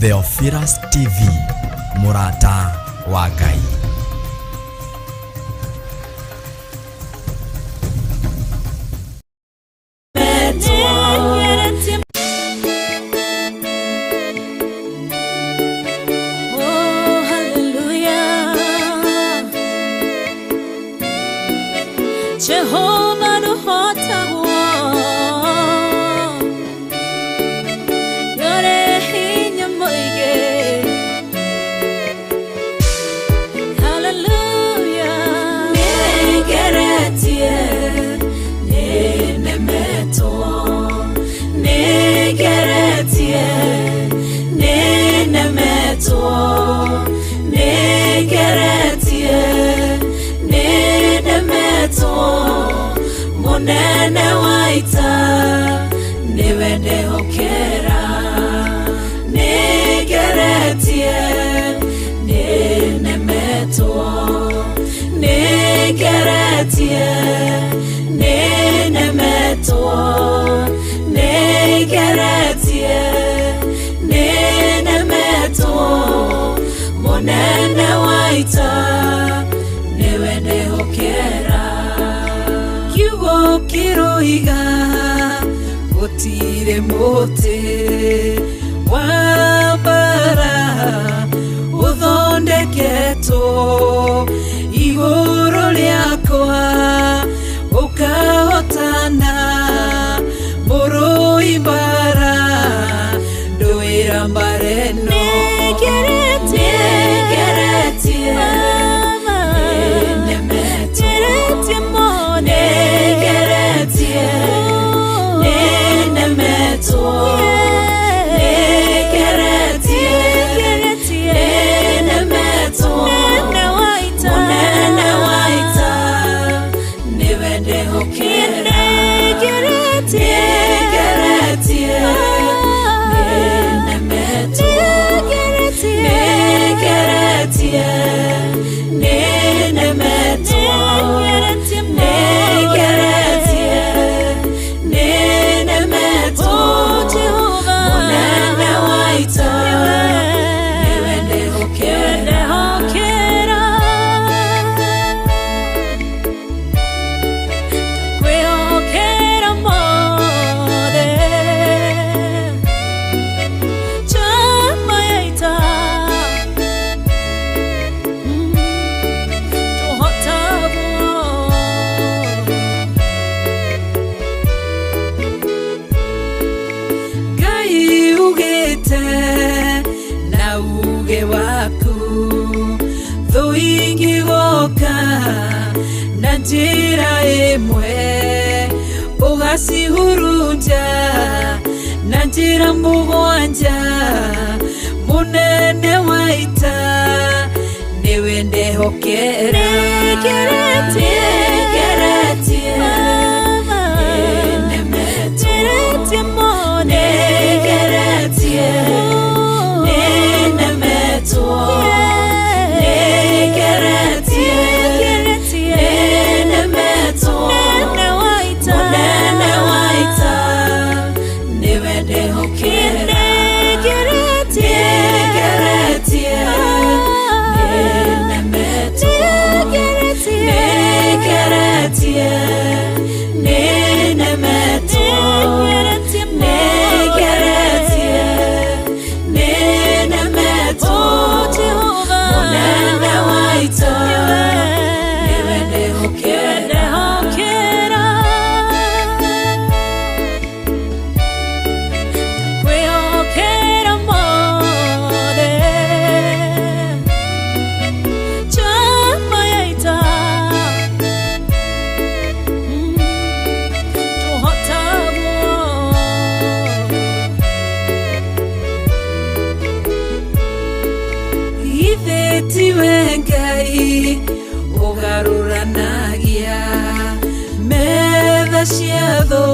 Theophilus TV, MURATA wa Ngai. Jehovah no hota yore hinya moige. Hallelujah. Negeretie nenemeto negeretie nenemeto negeretie nenemeto Monene waita niwende hokera negeretie nenemeto negeretie nenemeto negeretie nenemeto monene waita niwende hokera kiroiga gutire mote wabara uthondeketo iguru riakwa ukahotana muruibara nduira mbareno negeretie na uge waku thuingi goka na njira imwe ugacihurunja na njira mugwanja munene waita niwende hokera negeretie Ngai ugaruranagia metha ciatho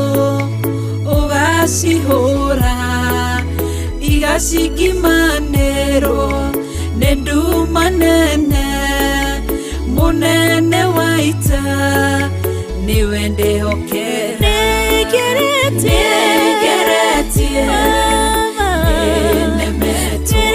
ugacihura igacikimanĩrwo nĩ nduma nene munene waita niwe ndĩhokera negeretie negeretie nemetie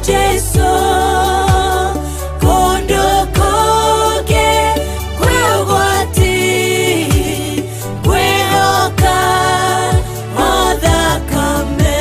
Jesu kondo koge kwegwati kwehoka othakame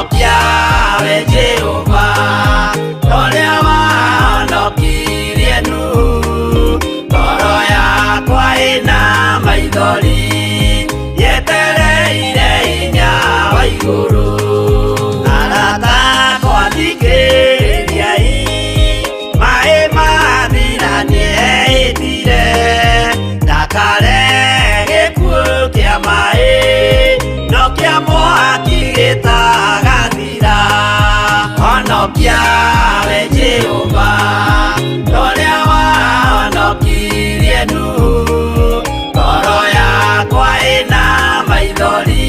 honokia we Jehova ũrĩa wahonokirie Nuhu ngoro yakwa ĩna maithori yetereire hinya wa igũrũ arata kwathikĩrĩriai maĩ mathira nĩehĩtire ndakare gĩkuũ kĩa maĩ no kĩa mwaki gĩtagathira honokia we Jehova ũrĩa wahonokirie Nuhu ngoro yakwa ĩna maithori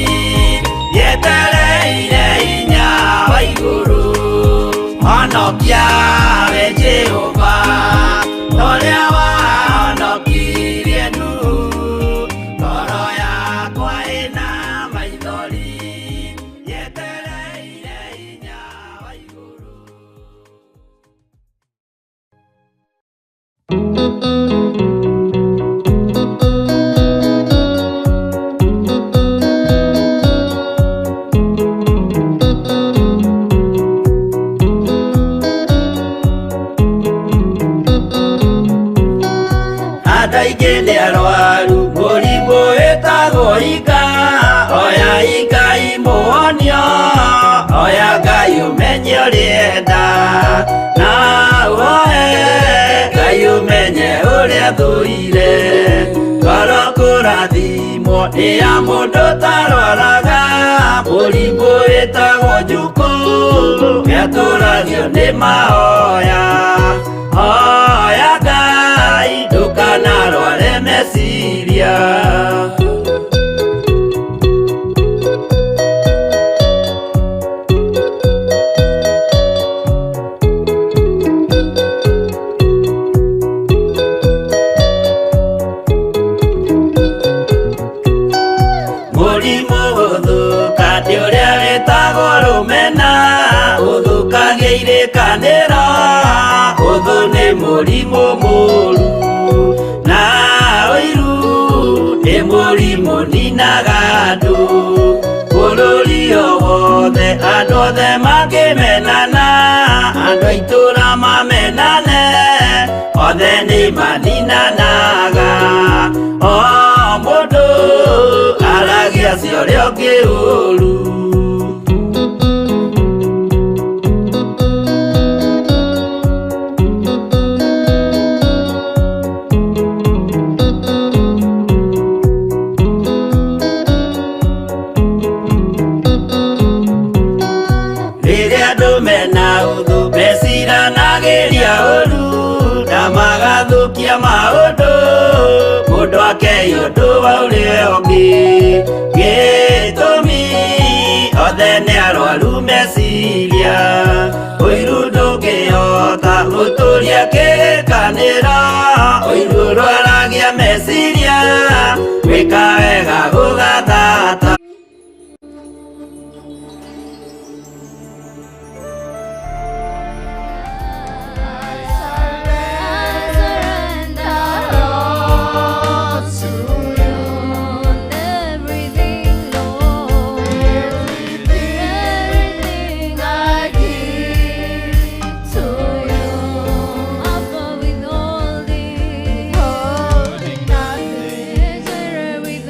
yetereire hinya wa igũrũ honokia we Jehova ũrĩa wahonokirie Nuhu ngoro yakwa ĩna maithori yetereire hinya wa igũrũ. Andũ aingĩ nĩ arwaru mũrimũ wĩtagwo ika oya Ngai mũhonio oya Ngai ũmenye ũrĩa enda na woe Ngai ũmenye ũrĩa thũire ngoro kũrathimwo nĩ ya mũndũ tarwaraga mũrimũ wĩtagwo Ndiku gĩatũragio nĩ mahoya hoya Ngai ndũkanarware meciria mũrimũ gũthũka nĩ ũrĩa wĩtagwo rũmena ũthũkagia irĩkanĩro ũthũ nĩ mũrimũ mũru na ũiru nĩ mũrimũ ninaga andũ bũrũri o wothe andũ othe mangĩmenana andũ a itũũra mamenane othe nĩ maninanaga o mũndũ aragia cio ũrĩa ũngĩ ũru rĩrĩa andũ mena ũthũ meciranagĩria ũru na magathũkia maũndũ mũndũ akeia ũndũ wa ũrĩa ũngĩ gĩtũmi othe nĩ arwaru meciria ũiru ndũngĩhota gũtũria kĩrĩkanĩro ũiru ũrwaragia meciria gwĩka wega gũgathata With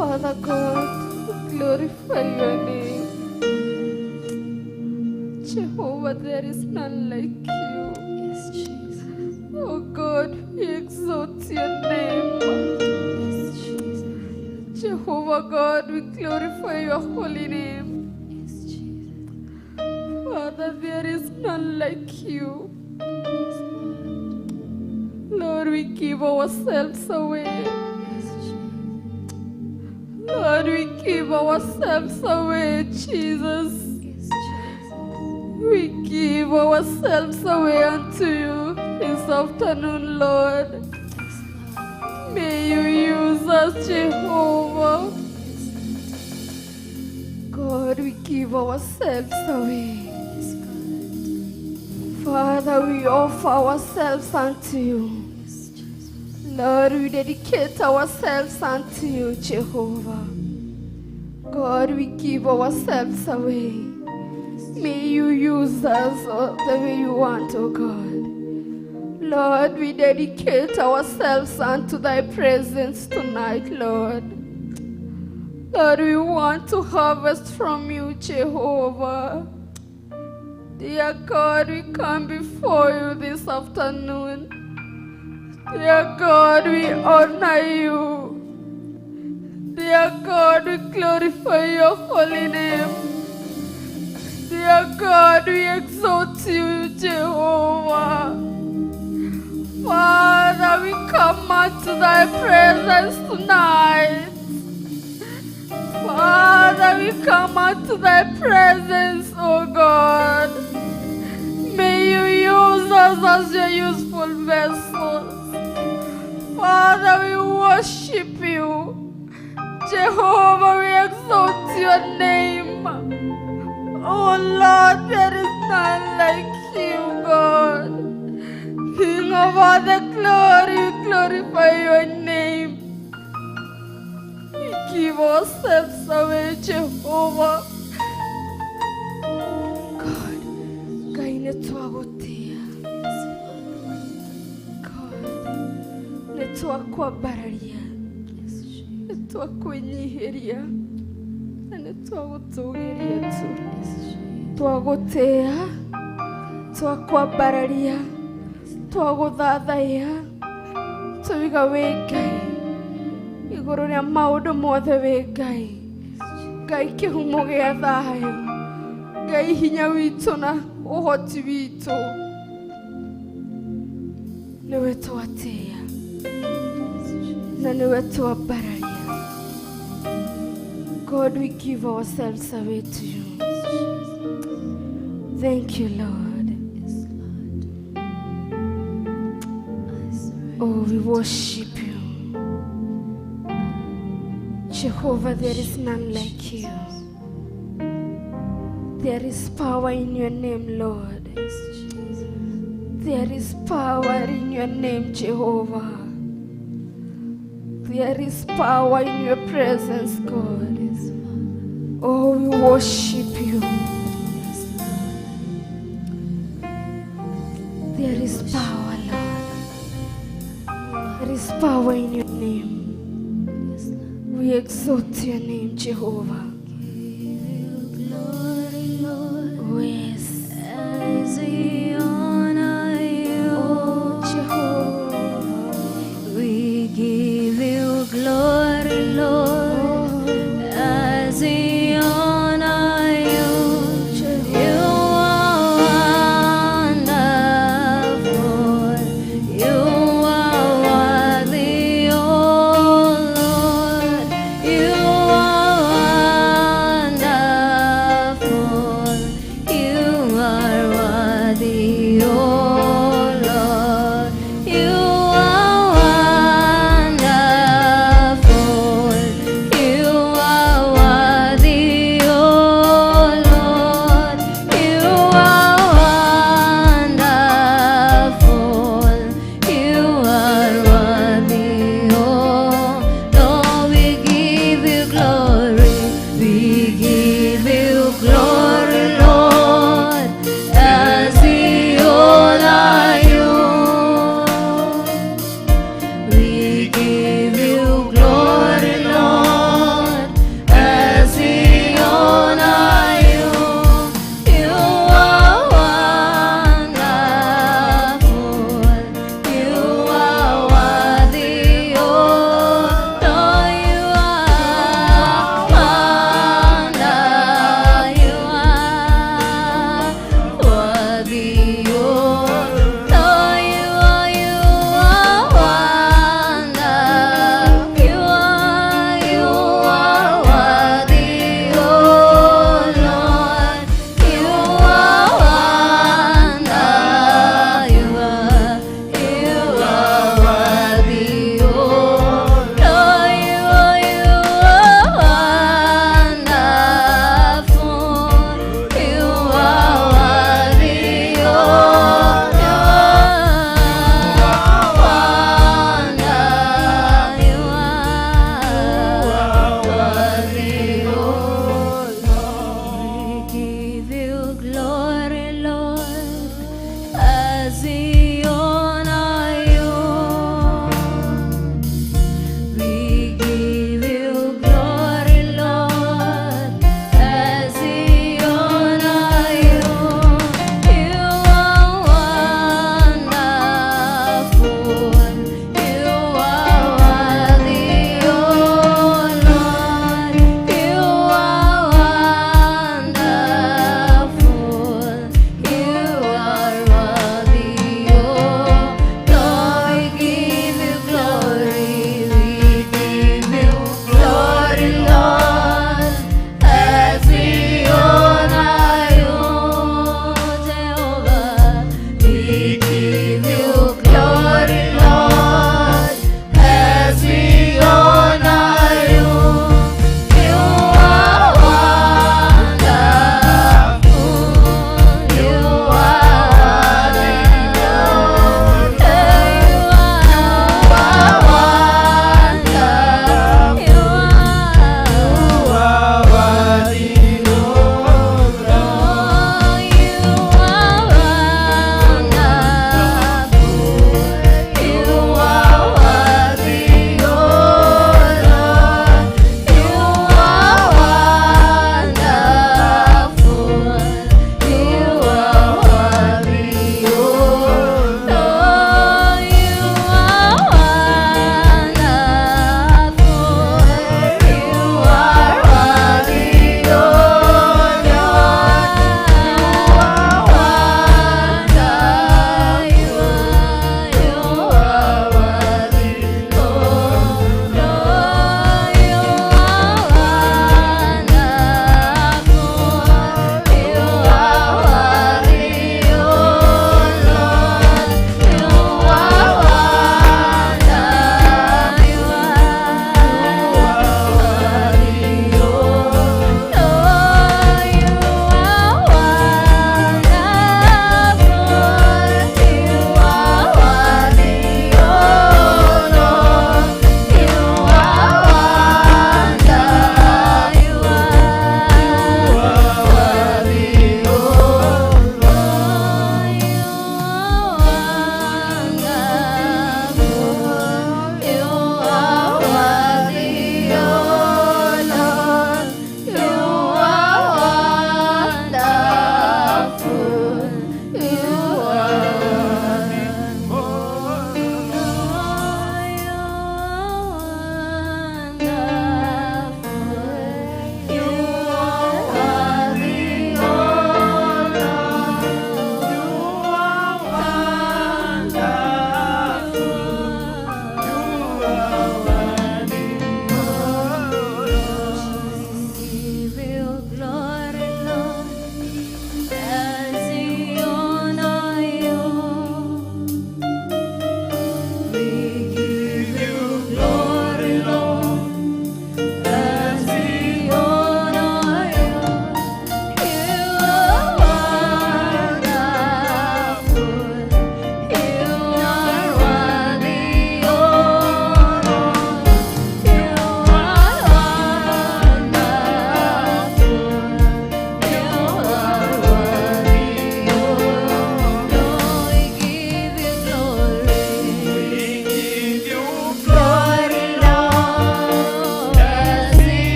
Father God, glorify your name. Jehovah, there is none like you. Yes, Jesus. Oh God, we exalt your name. Yes, Jesus. Jehovah God, we glorify your holy name. Yes, Jesus. Father, there is none like you. Lord, we give ourselves away. Lord, we give ourselves away, Jesus. Yes, Jesus. We give ourselves away unto you this afternoon, Lord. May you use us, Jehovah. God, we give ourselves away. Yes, God. Father, we offer ourselves unto you. Yes, Jesus. Lord, we dedicate ourselves unto you, Jehovah. God, we give ourselves away. May you use us the way you want, oh God. Lord, we dedicate ourselves unto thy presence tonight, Lord. Lord, we want to harvest from you, Jehovah. Dear God, we come before you this afternoon. Dear God, we honor you. Dear God, we glorify your holy name. Dear God, we exalt you, Jehovah. Father, we come unto thy presence tonight. Father, we come unto thy presence, oh God. May you use us as your useful vessels. Father, we worship you. Jehovah, we exalt your name. Oh Lord, there is none like you, God. King of all the glory, we glorify your name. We give ourselves away, Jehovah. God, Ngai nĩtwagũtĩa. God, nĩtwakwambararia, nĩtwakwĩnyihĩria, na nĩtwagũtũũgĩria tu. Twagũtĩa, twakwambararia, twagũthathaiya, tũiga wĩ Ngai igũrũ rĩa maũndũ mothe wĩ Ngai. Ngai kĩhumo gĩa thayũ, Ngai hinya witũ na ũhoti witũ. Nĩwe twatĩa na nĩwe twambararia. God, we give ourselves away to you. Thank you, Lord. Oh, we worship you. Jehovah, there is none like you. There is power in your name, Lord. There is power in your name, Jehovah. There is power in your presence, God. Oh, we worship you. There is power, Lord. There is power in your name. We exalt your name, Jehovah. Oh, yes. As we honor you, Oh, Jehovah. we give you glory, Lord. As we honor you, you are wonderful. You are worthy, oh Lord. You are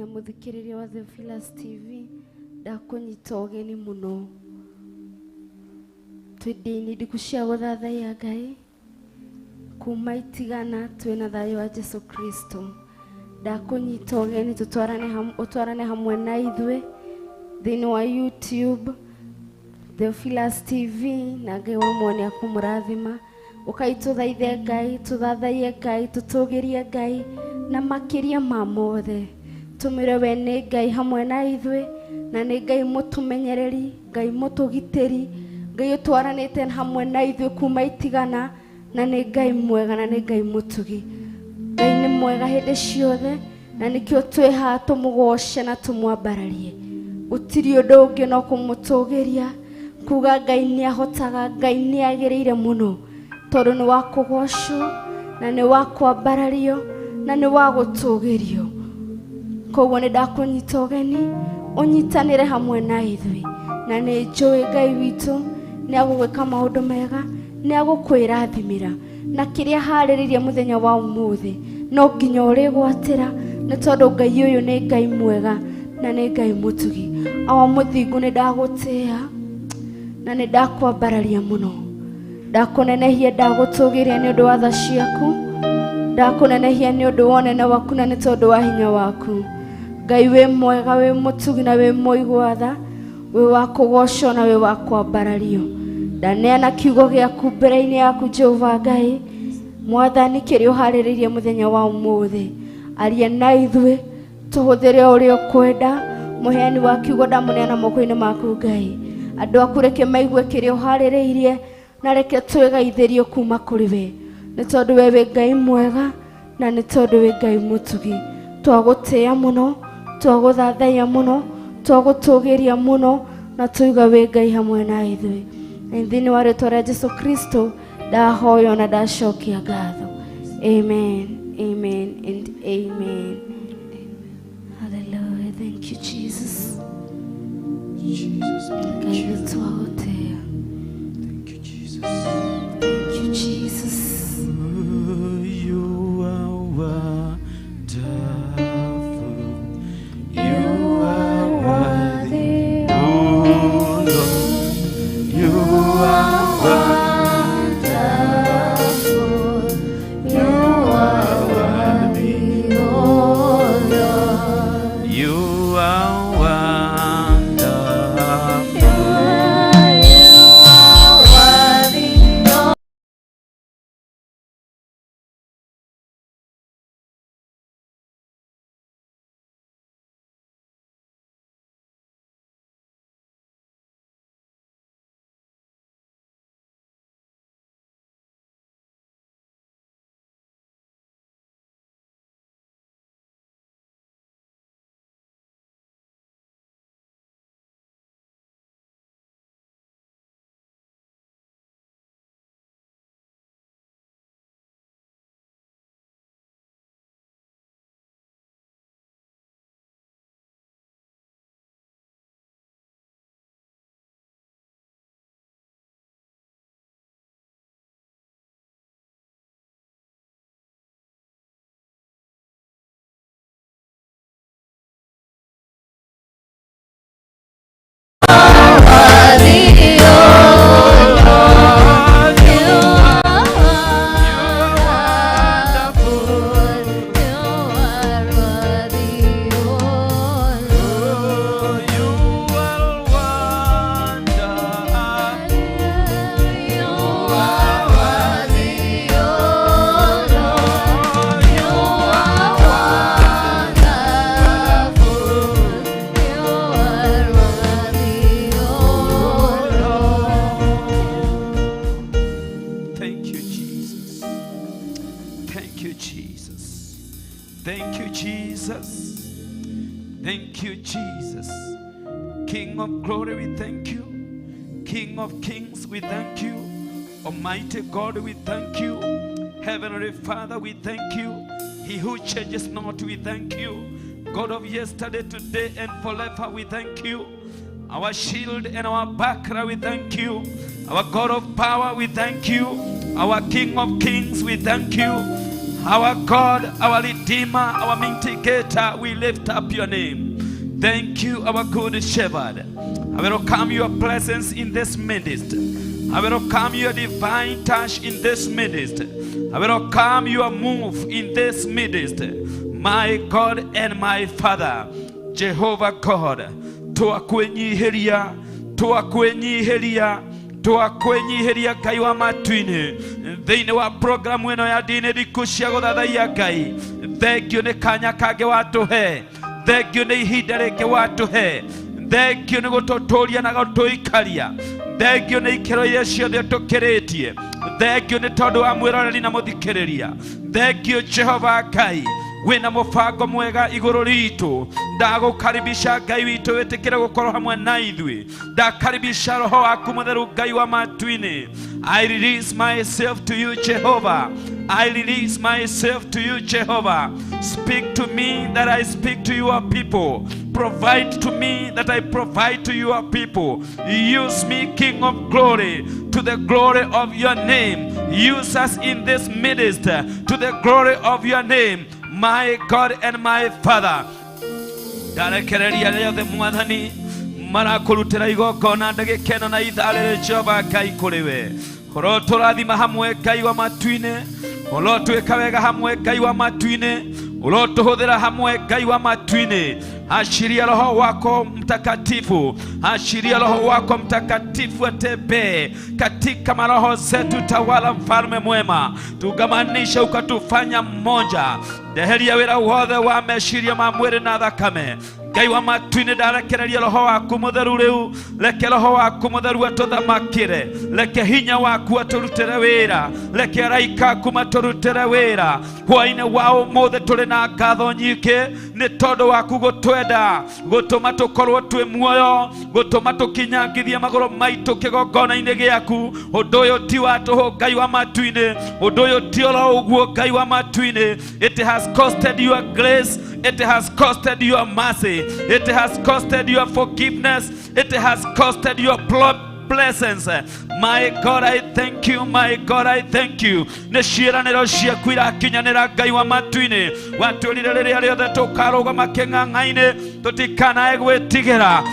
na muthikiriria wa Theophilus TV ndakunyita ugeni muno twindi Ndiku cia Guthathaiya Ngai kuma itigana twina thayo wa Jesu Kristo ndakunyita ugeni tutwarane hamwe na ithuĩ thĩinĩ wa YouTube Theophilus TV na Ngai wa mwone akumurathima ukaituthaithe Ngai tuthathaie Ngai tutugirie Ngai na makiria ma mothe tumire we nĩ Ngai hamwe na ithuĩ na nĩ Ngai mutumenyereri Ngai mutugiteri Ngai utwaranĩte hamwe na ithuĩ kuma itigana na nĩ Ngai mwega na nĩ Ngai mutugi Ngai nĩ mwega hĩndĩ ciothe na nĩkĩo twĩ haha tũmũgoce na tũmwambararie gũtirĩ ũndũ ũngĩ no kũmũtũgĩria kuga Ngai nĩ ahotaga Ngai nĩ agĩrĩire mũno tondũ nĩ wa kũgocwo na nĩ wa kwambarario na nĩ wa gũtũgĩrio koguo nĩ ndakũnyita ũgeni ũnyitanĩre hamwe na ithuĩ na nĩ njũĩ Ngai witũ nĩ agũgwĩka maũndũ mega nĩ agũkwĩrathimĩra na kĩrĩa harĩrĩirie mũthenya wa ũmũthĩ no nginya ũrĩgwatĩra nĩ tondũ Ngai ũyũ nĩ Ngai mwega na nĩ Ngai mũtugi awa mũthingu nĩ ndagũtĩĩa na nĩ ndakwambararia mũno ndakũnenehia ndagũtũgĩria nĩ ũndũ wa tha ciaku ndakũnenehia nĩ ũndũ wa ũnene waku na nĩ tondũ wa hinya waku Ngai wĩ mwega wĩ mũtugi na wĩ mũigua tha wĩ wa kũgocwo na wĩ wa kwambarario ndaneana kiugo gĩaku mbere-inĩ yaku Jehova Ngai Mwathani kĩrĩa ũharĩrĩirie mũthenya wa ũmũthĩ aria na ithuĩ tũhũthĩre ũrĩa ũkwenda mũheani wa kiugo ndamũneana moko-inĩ maku Ngai andũ aku reke maigue kĩrĩa ũharĩrĩirie na reke twĩgaithĩrio kuma kũrĩ we nĩ tondũ we wĩ Ngai mwega na nĩ tondũ wĩ Ngai mũtugi twagũtĩĩa mũno twagũthathaiya mũno twagũtũgĩria mũno na tuiga wĩ Ngai hamwe na ithuĩ thĩinĩ wa rĩĩtwa rĩa Jesu Kristo ndahoya na ndacokia ngatho amen amen and amen. Hallelujah. Thank you, Jesus. Jesus, thank you. Thank you, Jesus. Thank you, Jesus. You are wonderful. You are worthy, oh Lord. You are wonderful. You are worthy, oh Lord. You are Thank you, Jesus. Thank you, Jesus. King of glory, we thank you. King of kings, we thank you. Almighty God, we thank you. Heavenly Father, we thank you. He who changes not, we thank you. God of yesterday, today, and forever, we thank you. Our shield and our buckler, we thank you. Our God of power, we thank you. Our King of kings, we thank you. Our God, our Redeemer, our Mitigator, we lift up your name. Thank you, our good shepherd. I welcome your presence in this midst. I welcome your divine touch in this midst. I welcome your move in this midst. My God and my Father, Jehovah God, twakwenyihiria, twakwenyihiria, twakwenyihiria Ngai wa matu-ini thiini wa programu ino ya Ndiku cia Guthathaiya Ngai. Thengio ni kanya kange watuhe, thengio ni ihinda ringi watuhe, thengio ni gututuria na gutuikaria, thengio ni ikero iria ciothe tukiritie, thengio ni tondu wa mwiroreri na muthikiriria, thengio Jehova Ngai wina mubango mwega iguru ritu. Ndagukaribisha Ngai witu witikire gukorwo hamwe na ithui. Ndakaribisha roho waku mutheru Ngai wa matu-ini. I release myself to you, Jehovah. I release myself to you, Jehovah. Speak to me that I speak to your people. Provide to me that I provide to your people. Use me, King of glory, to the glory of your name. Use us in this minister to the glory of your name, my God and my Father. Ndarekereria riothe Mwathani marakurutira igongona ndagikeno na itharire Jehova Ngai kuri we. Oro turathima hamwe Ngai wa matu-ini, oro twika wega hamwe Ngai wa matu-ini, oro tuhuthira hamwe Ngai wa matu-ini. Ashiria roho wako mtakatifu, ashiria roho wako mtakatifu atembee katika maroho zetu. Tawala mfalme mwema, tugamanisha ukatufanya mmoja. Ndeheria wira wothe wa meciria ma mwiri na thakame. Ngai wa matu-ini ndarekereria roho waku mutheru riu, reke roho waku mutheru atuthamakire, reke hinya waku aturutire wira, reke araika aku maturutire wira. Hwa-ini wa umuthe turi na ngatho nyingi ni tondu waku gutwenda, gutuma tukorwo twi muoyo, gutuma tukinyangithia maguru maitu kigongona-ini giaku. Undu uyu ti wa tuhu Ngai wa matu-ini, undu uyu ti oro uguo Ngai wa matu-ini. It has costed your grace, it has costed your mercy, it has costed your forgiveness, it has costed your blessings. My God, I thank you. My God, I thank you. Nishiraniro ciaku irakinyanira Ngai wa matu-ini. Watwirire riria riothe tukarugama king'ang'a-ini tutikanae gwitigira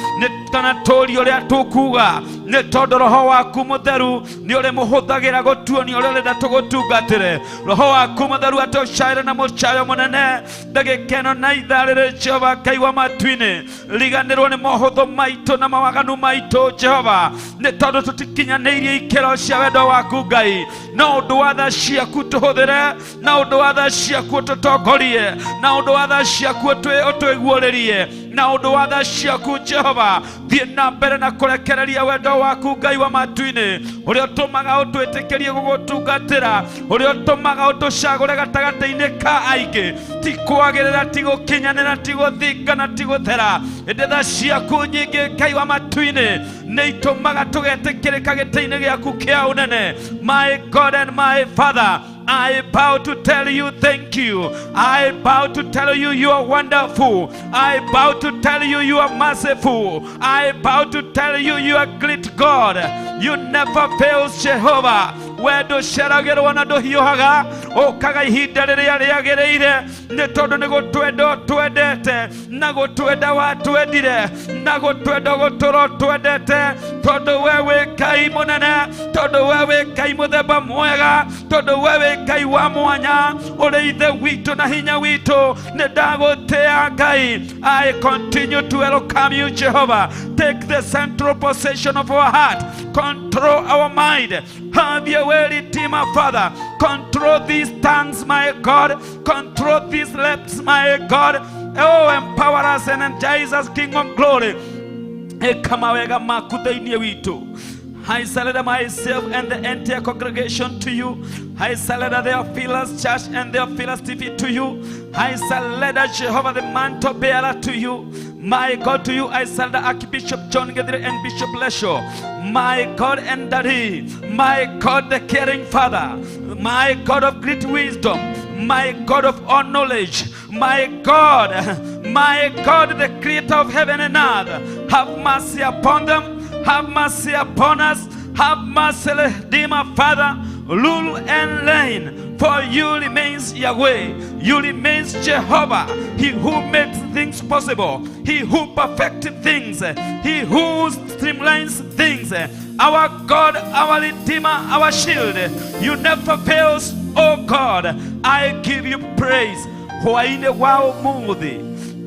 kana turi uria tukuga ni tondu roho waku mutheru ni uri muhuthagira gutuonia uria urenda tugutungatire. Roho waku mutheru atucaire na mucayo munene ndagikeno na itharire Jehova Ngai wa matu-ini. Riganirwo ni mohuthu maitu na mawaganu maitu Jehova, ni tondu tutikinyaniirie ikero cia wendo waku Ngai. Na undu wa tha ciaku tuhuthire, na undu wa tha ciaku tutongorie, na undu wa tha ciaku utwiguuririe, na undu wa tha ciaku Jehova thie na mbere na kurekereria wendo waku Ngai wa matu-ini, uria utumaga utwitikirie gugutungatira, uria utumaga utucagure gatagati-ini ka aingi. Ti kwagirira, ti gukinyanira, ti guthinga na ti guthera. Indi tha ciaku nyingi Ngai wa matu-ini ni itumaga tugetikirika giti-ini giaku kia unene. My God and my Father, I bow to tell you thank you. I bow to tell you you are wonderful. I bow to tell you you are merciful. I bow to tell you you are great God. You never fail, Jehovah. Wendo ceragirwo na nduhiuhaga, ukaga ihinda riria riagiriire, ni tondu ni gutwenda twendete, na gutwenda watwendire, na gutwenda guturo twendete, tondu wewe Ngai munene, tondu wewe Ngai muthemba mwega, tondu wewe Ngai wa mwanya, uri ithe witu na hinya witu. Ni ndagutia Ngai. I continue to welcome you, Jehovah. Take the central possession of our heart, control our mind. Have your way, Redeemer, Father. Control these tongues, my God. Control these lips, my God. Oh, empower us and energize us, King of glory. Kama wega makuthainie witu. I surrender myself and the entire congregation to you. I surrender the Theophilus church and the Theophilus TV to you. I surrender Jehovah the mantle bearer to you. My God, to you I surrender Archbishop John Gedre and Bishop Lesho. My God and Daddy, my God the caring Father, my God of great wisdom, my God of all knowledge, my God the creator of heaven and earth. Have mercy upon them, have mercy upon us, have mercy, Redeemer, Father. Rule and reign, For you remains Yahweh, you remains Jehovah, He who makes things possible, He who perfects things, He who streamlines things. Our God, our Redeemer, our shield, you never fails, oh God. I give you praise. Hwa-ini wa umuthi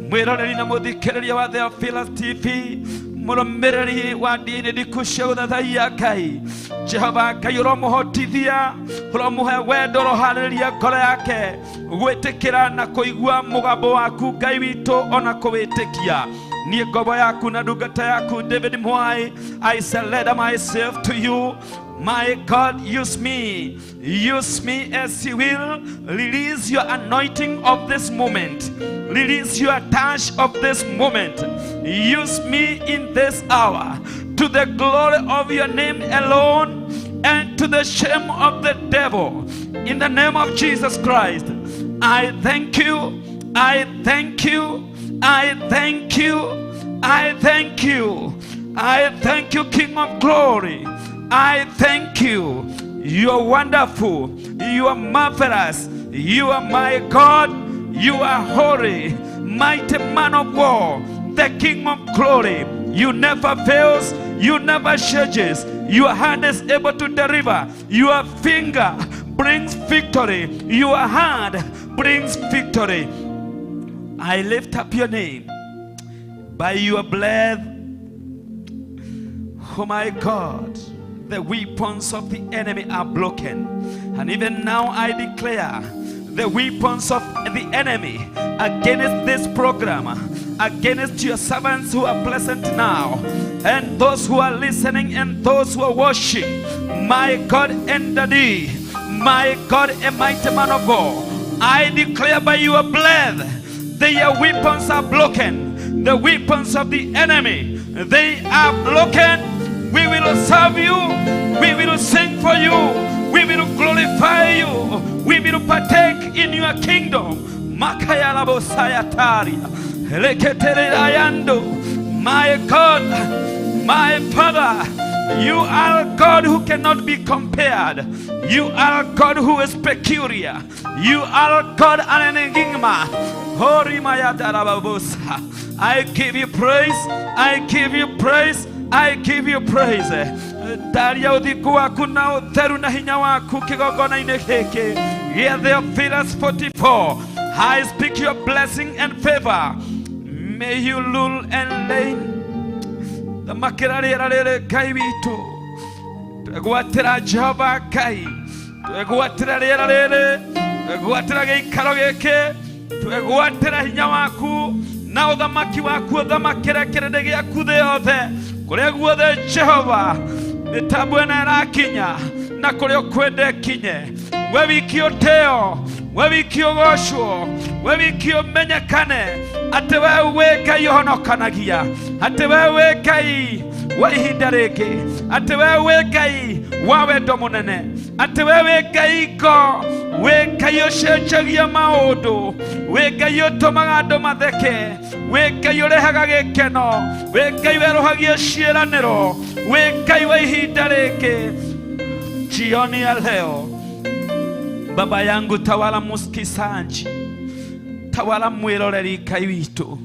mwiroreri na muthikiriria wa Theophilus TV, murumiriri wa Ndia-Ini Ndiku cia Guthathaiya Ngai. Jehova Ngai uromuhotithia, uromuhe wendo, uroharĩria ngoro yake gwitikira na kuigua mugambo waku Ngai witu ona kuwitikia. Niĩ ngombo yaku na ndungata yaku David Mwai, I surrender myself to you. My God, use me as you will. Release your anointing of this moment. Release your touch of this moment. Use me in this hour to the glory of your name alone and to the shame of the devil. In the name of Jesus Christ, I thank you. I thank you. I thank you. I thank you. I thank you, King of Glory. I thank you. You are wonderful. You are marvelous. You are my God. You are holy, mighty man of war, the King of Glory. You never fails. You never changes. Your hand is able to deliver. Your finger brings victory. Your hand brings victory. I lift up your name. By your blood, oh my God, the weapons of the enemy are broken. And even now I declare the weapons of the enemy against this program, against your servants who are present now, and those who are listening and those who are watching. My God and Daddy, my God and mighty man of war, I declare by your blood, their weapons are broken. The weapons of the enemy, they are broken. We will serve you. We will sing for you. We will glorify you. We will partake in your kingdom. My God, my Father, you are a God who cannot be compared. You are a God who is peculiar. You are a God and an enigma. I give you praise. I give you praise. I give you praise. Daria uthiku waku na utheru na hinya waku kigongona-inĩ gĩkĩ gĩa Theophilus 44. I speak your blessing and favor. May you rule and reign. Thamakĩra rĩera rĩrĩ Ngai witũ. Twegwatĩra Jehova Ngai. Twegwatĩra rĩera rĩrĩ. Twegwatĩra gĩikaro gĩkĩ. Twegwatĩra hinya waku na uthamaki waku uthamakĩre kĩrĩndĩ gĩaku thĩ yothe. Kũrĩa guothe Jehova mĩtambo ĩno ĩrakinya na kũrĩa ũkwenda ĩkinye. We wiki ũtĩo, we wiki ũgocwo, we wiki ũmenyekane atĩ we wĩ Ngai ũhonokanagia, atĩ we wĩ Ngai wa ihinda rĩngĩ, atĩ we wĩ Ngai wa wendo mũnene, atĩ we wĩ Ngai ngo, wĩ Ngai ũcenjagia maũndũ, wĩ Ngai ũtũmaga andũ matheke, wĩ Ngai ũrehaga gĩkeno, wĩ Ngai werũhagia ciĩranĩro, wĩ Ngai wa ihinda rĩngĩ. Jioni ya leo, Baba yangu, tawala musikizaji, tawala mwiroreri Ngai witũ.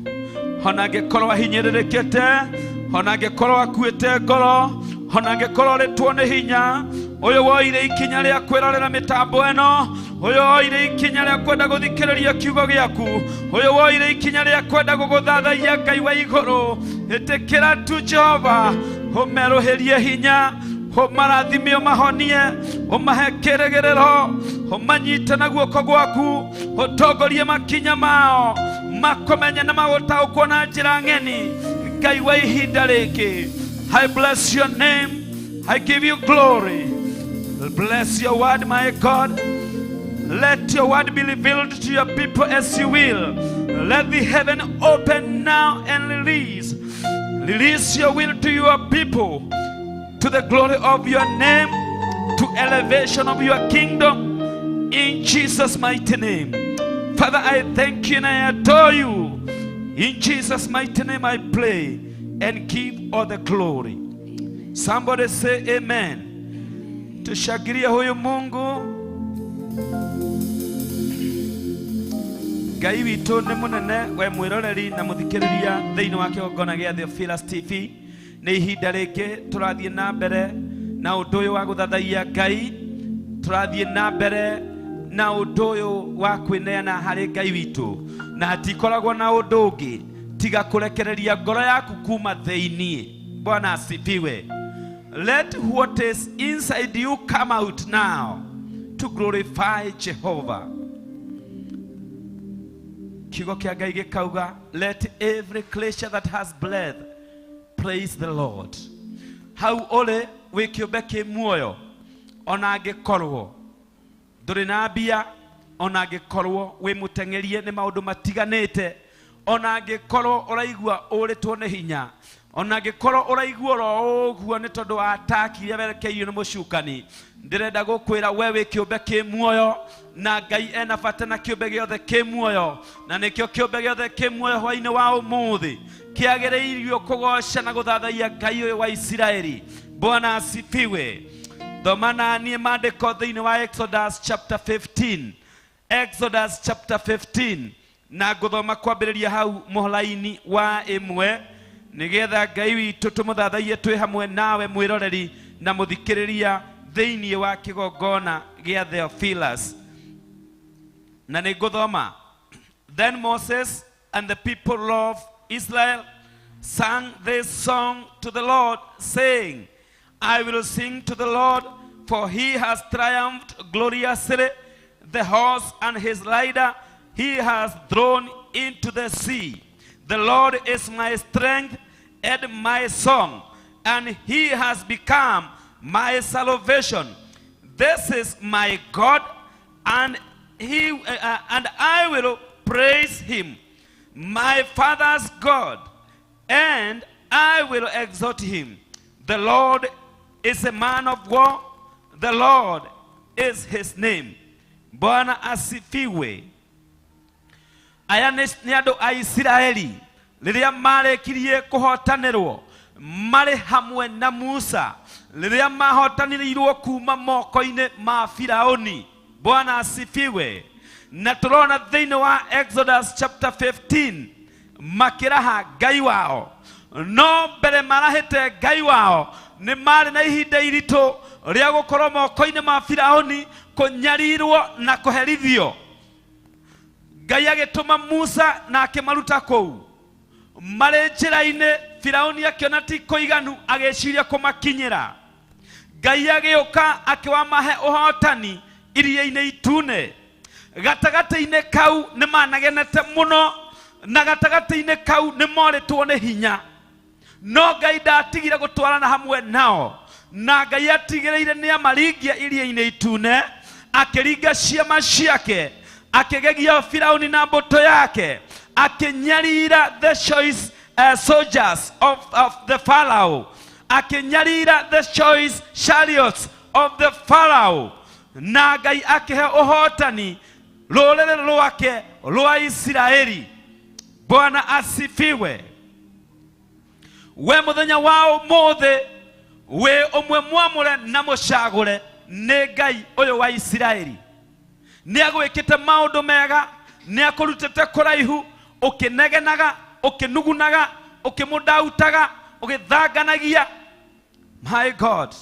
Ona angĩkorwo ahinyĩrĩrĩkĩte, ona angĩkorwo akuĩte ngoro, ona angĩkorwo rĩtwo nĩ hinya, ũyũ woire ikinya rĩa kwĩrorera mĩtambo ĩno, ũyũ woire ikinya rĩa kwenda gũthikĩrĩria kiugo gĩaku, ũyũ woire ikinya rĩa kwenda gũgũthathaiya Ngai wa igũrũ, ĩtĩkĩra tu Jehova, ũmerũhĩrie hinya, ũmarathime ũmahonie, ũmahe kĩĩrĩgĩrĩro, ũmanyite na guoko gwaku, ũtongorie makinya mao, makũmenye na magũtaũkwo na njĩra ng'eni, Ngai wa ihinda rĩngĩ. I bless your name. I give you glory. Bless your word, my God. Let your word be revealed to your people as you will. Let the heaven open now and release. Release your will to your people, to the glory of your name, to elevation of your kingdom, in Jesus' mighty name. Father, I thank you and I adore you. In Jesus' mighty name I pray and give all the glory. Somebody say amen. Tushangilie huyu Mungu. Ngai witũ nĩ mũnene, we mwĩroreri na mũthikĩrĩria thĩinĩ wa kĩgongona gĩa Theophilus TV. Nĩ ihinda rĩngĩ tũrathiĩ na mbere na ũndũ ũyũ wa gũthathaiya Ngai, tũrathiĩ na mbere na ũndũ ũyũ wa kwĩneana harĩ Ngai witũ, na hatikoragwo na ũndũ ũngĩ tiga kũrekereria ngoro yaku kuma thĩinĩ. Bwana asifiwe. Let what is inside you come out now to glorify Jehovah. Kiugo kĩa Ngai gĩkauga, let every creature that has breath praise the Lord. Hau ũrĩ wĩ kĩũmbe kĩ muoyo, ona angĩkorwo ndũrĩ na mbia, ona angĩkorwo wĩ mũteng'erie nĩ maũndũ matiganĩte, ona angĩkorwo ũraigua ũrĩtwo nĩ hinya, ona angĩkorwo ũraigua oro ũguo nĩ tondũ wa ataki iria werekeirio nĩ mũcukani, ndĩrenda gũkwĩra we wĩ kĩũmbe kĩ muoyo, na Ngai ena bata na kĩũmbe gĩothe kĩ muoyo, na nĩkĩo kĩũmbe gĩothe kĩ muoyo hwa-inĩ wa ũmũthĩ kĩagĩrĩirio kũgoca na gũthathaiya Ngai ũyũ wa Isiraeli. Bwana asifiwe. Thomana niĩ maandĩko thĩinĩ wa Exodus chapter 15. Exodus chapter 15, na ngũthoma kwambĩrĩria hau mũhla-inĩ wa 1, nĩgetha Ngai witũ tũmũthathaiye twĩ hamwe nawe mwĩroreri na mũthikĩrĩria thĩinĩ wa kĩgongona gĩa Theophilus. Na nĩ ngũthoma. Then Moses and the people of Israel sang this song to the Lord, saying, I will sing to the Lord, for he has triumphed gloriously. The horse and his rider he has thrown into the sea. The Lord is my strength and my song, and he has become my salvation. This is my God, and I will praise him, my father's God, and I will exalt him. The Lord is a man of war. The Lord is his name. Bwana asifiwe. Aya nĩ andũ a Isiraeli rĩrĩa marekirie kũhotanĩrwo marĩ hamwe na Musa, rĩrĩa mahotanĩrĩirwo kuma moko-inĩ ma Firaũni. Bwana asifiwe. Na tũrona thĩinĩ wa Exodus chapter 15 makĩraha Ngai wao, no mbere marahĩte Ngai wao nĩ marĩ na ihinda iritũ rĩa gũkorwo moko-inĩ ma Firaũni, kũnyarirwo na kũherithio. Ngai agĩtũma Musa na akĩmaruta kũu marĩ njĩra-inĩ. Firaũni akĩona ti kũiganu, agĩciria kũmakinyĩra. Ngai agĩũka akĩwamahe ũhotani iria-inĩ itune. Gatagatĩ-inĩ kau nĩ managenete mũno, na gatagatĩ-inĩ kau nĩ morĩtwo nĩ hinya, no Ngai ndatigire gũtwarana hamwe nao, na Ngai atigĩrĩire nĩ amaringia iria-inĩ itune, akĩringa ciama ciake, akĩgegia Firaũni na mbũtũ yake, akĩnyarira the choice soldiers of the Pharaoh, akĩnyarira the choice chariots of the Pharaoh, na Ngai akĩhe ũhotani rũrĩrĩ rwake rwa Isiraeli. Bwana asifiwe. We mũthenya wa ũmũthĩ we ũmwe mwamũre na mũcagũre nĩ Ngai ũyũ wa Isiraeli. Nĩ agwĩkĩte maũndũ mega, nĩ akũrutĩte kũraihu, ũkĩnegenaga, ũkĩnugunaga, ũkĩmũndautaga, ũgĩthanganagia. My God.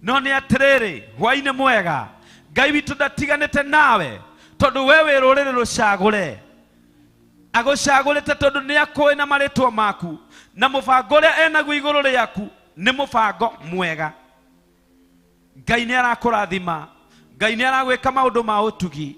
No nĩ atĩrĩrĩ, hwa-inĩ mwega, Ngai witũ ndatiganĩte nawe, tondũ we wĩ rũrĩrĩ rũcagũre. Agũcagũrĩte tondũ nĩ akũĩ na marĩtwa maku, na mũbango ũrĩa enaguo igũrũ rĩaku nĩ mũbango mwega. Ngai nĩ arakũrathima, Ngai nĩ aragwĩka maũndũ ma ũtugi,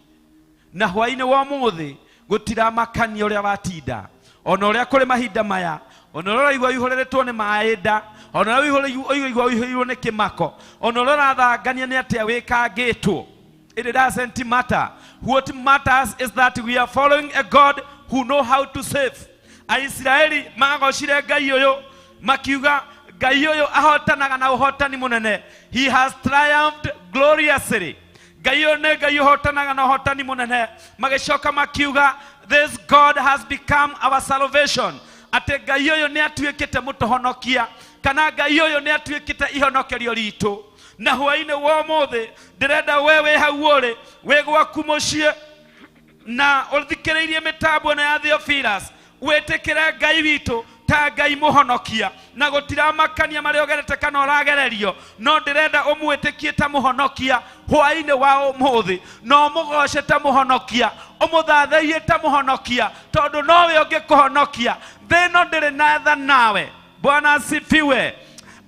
na hwa-inĩ wa ũmũthĩ gũtiramakania ũrĩa watinda, ona ũrĩa kũrĩ mahinda maya, ona ũrĩa ũraigua ũihũrĩrĩtwo nĩ maĩnda, ona ũrĩa ũihũrĩirwo nĩ kĩmako, ona ũrĩa ũrathangania nĩ atĩa wĩkangĩtwo. It doesn't matter. What matters is that we are following a God who know how to save. Aisraeli magocire Ngai ũyũ, makiuga Ngai ũyũ ahotanaga na ũhotani mũnene. He has triumphed gloriously. Ngai ũyũ nĩ Ngai ũhotanaga na ũhotani mũnene. Magĩcoka makiuga, this God has become our salvation. Atĩ Ngai ũyũ nĩ atuĩkĩte mũtũhonokia, kana Ngai ũyũ nĩ atuĩkĩte ihonokerio ritũ. Na hwa-inĩ wa ũmũthĩ ndĩrenda we wĩ hau ũrĩ, wĩ gwaku mũciĩ, na uthikiriirie mitambo na ya Theophilus wetekera Ngai witu ta Ngai muhonokia na gutiramakania mari ogerete kana uragererio no ndirenda umwitikie ta muhonokia hwa-ini wa umuthi no mugoce ta muhonokia umuthathaiye ta muhonokia tondu nowe ungikuhonokia thino ndiri na tha nawe. Bwana asifiwe.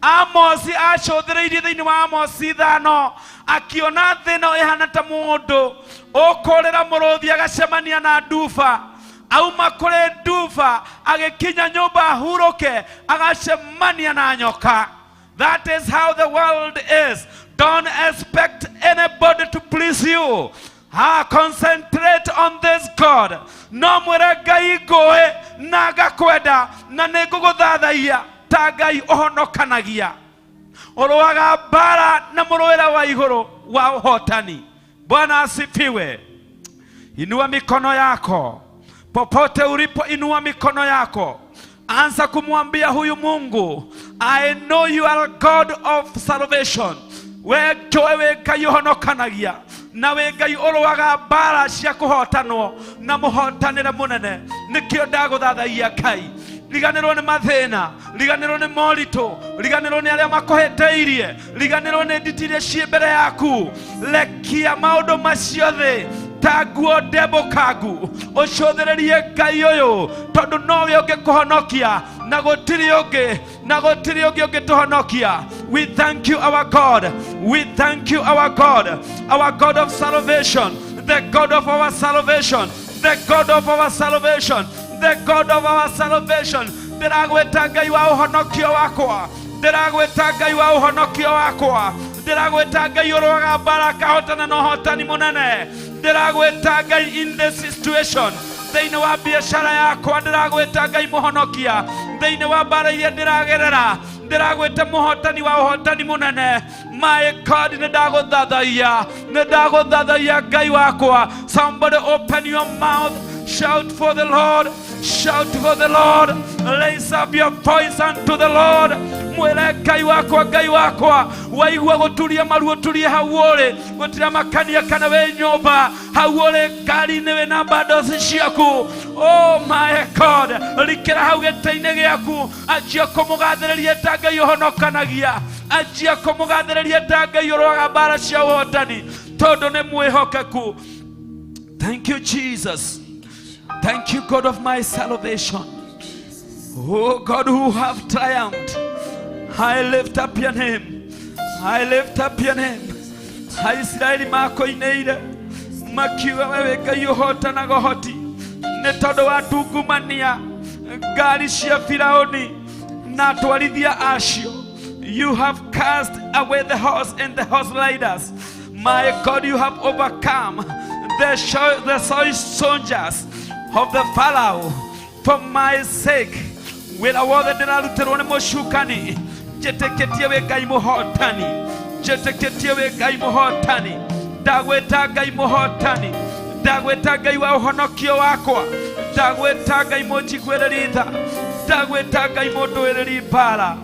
Amosi acũthĩrĩirie thĩinĩ wa Amosi 5 akiona thĩno ihana ta mũndũ ũkũrĩra mũrũthi agacemania na nduba auma kũrĩ nduba agĩkinya nyũmba ahurũke agacemania na nyoka. That is how the world is. Don't expect anybody to please you. Concentrate on this God. No mwĩre Ngai ngũĩ na ngakwenda na nĩngũgũthathaiya ta Ngai ũhonokanagia. Ũrũaga mbara na mũrũĩra wa igũrũ wa ũhotani. Bwana asifiwe. Inua mikono yako. Popote ulipo inua mikono yako. Anza kumwambia huyu Mungu, I know you are a God of salvation. We Ngai ũhonokanagia. Na we Ngai ũrũaga mbara cia kũhotanwo na mũhotanĩre mũnene. Nĩkĩo ndagũthathaiya Ngai. Riganĩrwo nĩ mathĩna, riganĩrwo nĩ moritũ, riganĩrwo nĩ arĩa makũhĩtĩirie, riganĩrwo nĩ nditi iria ciĩ mbere yaku. Rekia maũndũ macio thĩ ta nguo ndembũkangu. Ũcũthĩrĩrie Ngai ũyũ tondũ nowe ũngĩkũhonokia na gũtirĩ ũngĩ ũngĩtũhonokia. We thank you our God. We thank you our God. Our God of salvation. The God of our salvation. The God of our salvation. The God of our salvation. Ndiragwĩta Ngai wa ũhonokio wakwa. Ndiragwĩta Ngai wa ũhonokio wakwa. Ndiragwĩta Ngai ũrũaga mbara kahotana na ũhotani mũnene. Ndiragwĩta Ngai in this situation. Thĩinĩ wa biacara yakwa ndiragwĩta Ngai mũhonokia. Thĩinĩ wa mbara iria ndiragerera ndiragwĩta mũhotani wa ũhotani mũnene. My God, nĩndagũthathaiya Ngai wakwa. Somebody open your mouth. Shout for the Lord. Shout for the Lord. Raise up your voice unto the Lord. Mwĩre Ngai wakwa waigua gũturia maruo turie hau ũrĩ gũtira makania kana we nyũmba hau ũrĩ ngari-inĩ wĩna bundles ciaku. Oh my God, rikĩra hau gĩtĩ-inĩ gĩaku anjia kũmũgathĩrĩria ta Ngai ũhonokanagia. Anjia kũmũgathĩrĩria ta Ngai ũrũaga mbara cia ũhotani tondũ nĩ mwĩhokeku. Thank you Jesus. Thank you God of my salvation. Oh God who have triumphed. I lift up your name. I lift up your name. Israeli makoineire makiuga wewe Ngai ũhotanaga ũhoti nĩ tondũ wa tungumania ngari cia Firaũni na atwarithia acio. You have cast away the horse and the horse riders. My God, you have overcome the soldiers of the Pharaoh for my sake. Wĩra wothe ndĩrarutirwo nĩ mũcukani njĩtĩkĩtie wĩ Ngai mũhotani. Njĩtĩkĩtie wĩ Ngai mũhotani. Ndagwĩta Ngai mũhotani. Ndagwĩta Ngai wa ũhonokio wakwa. Ndagwĩta Ngai mũnjiguĩrĩri tha. Ndagwĩta Ngai mũndũĩrĩri mbara.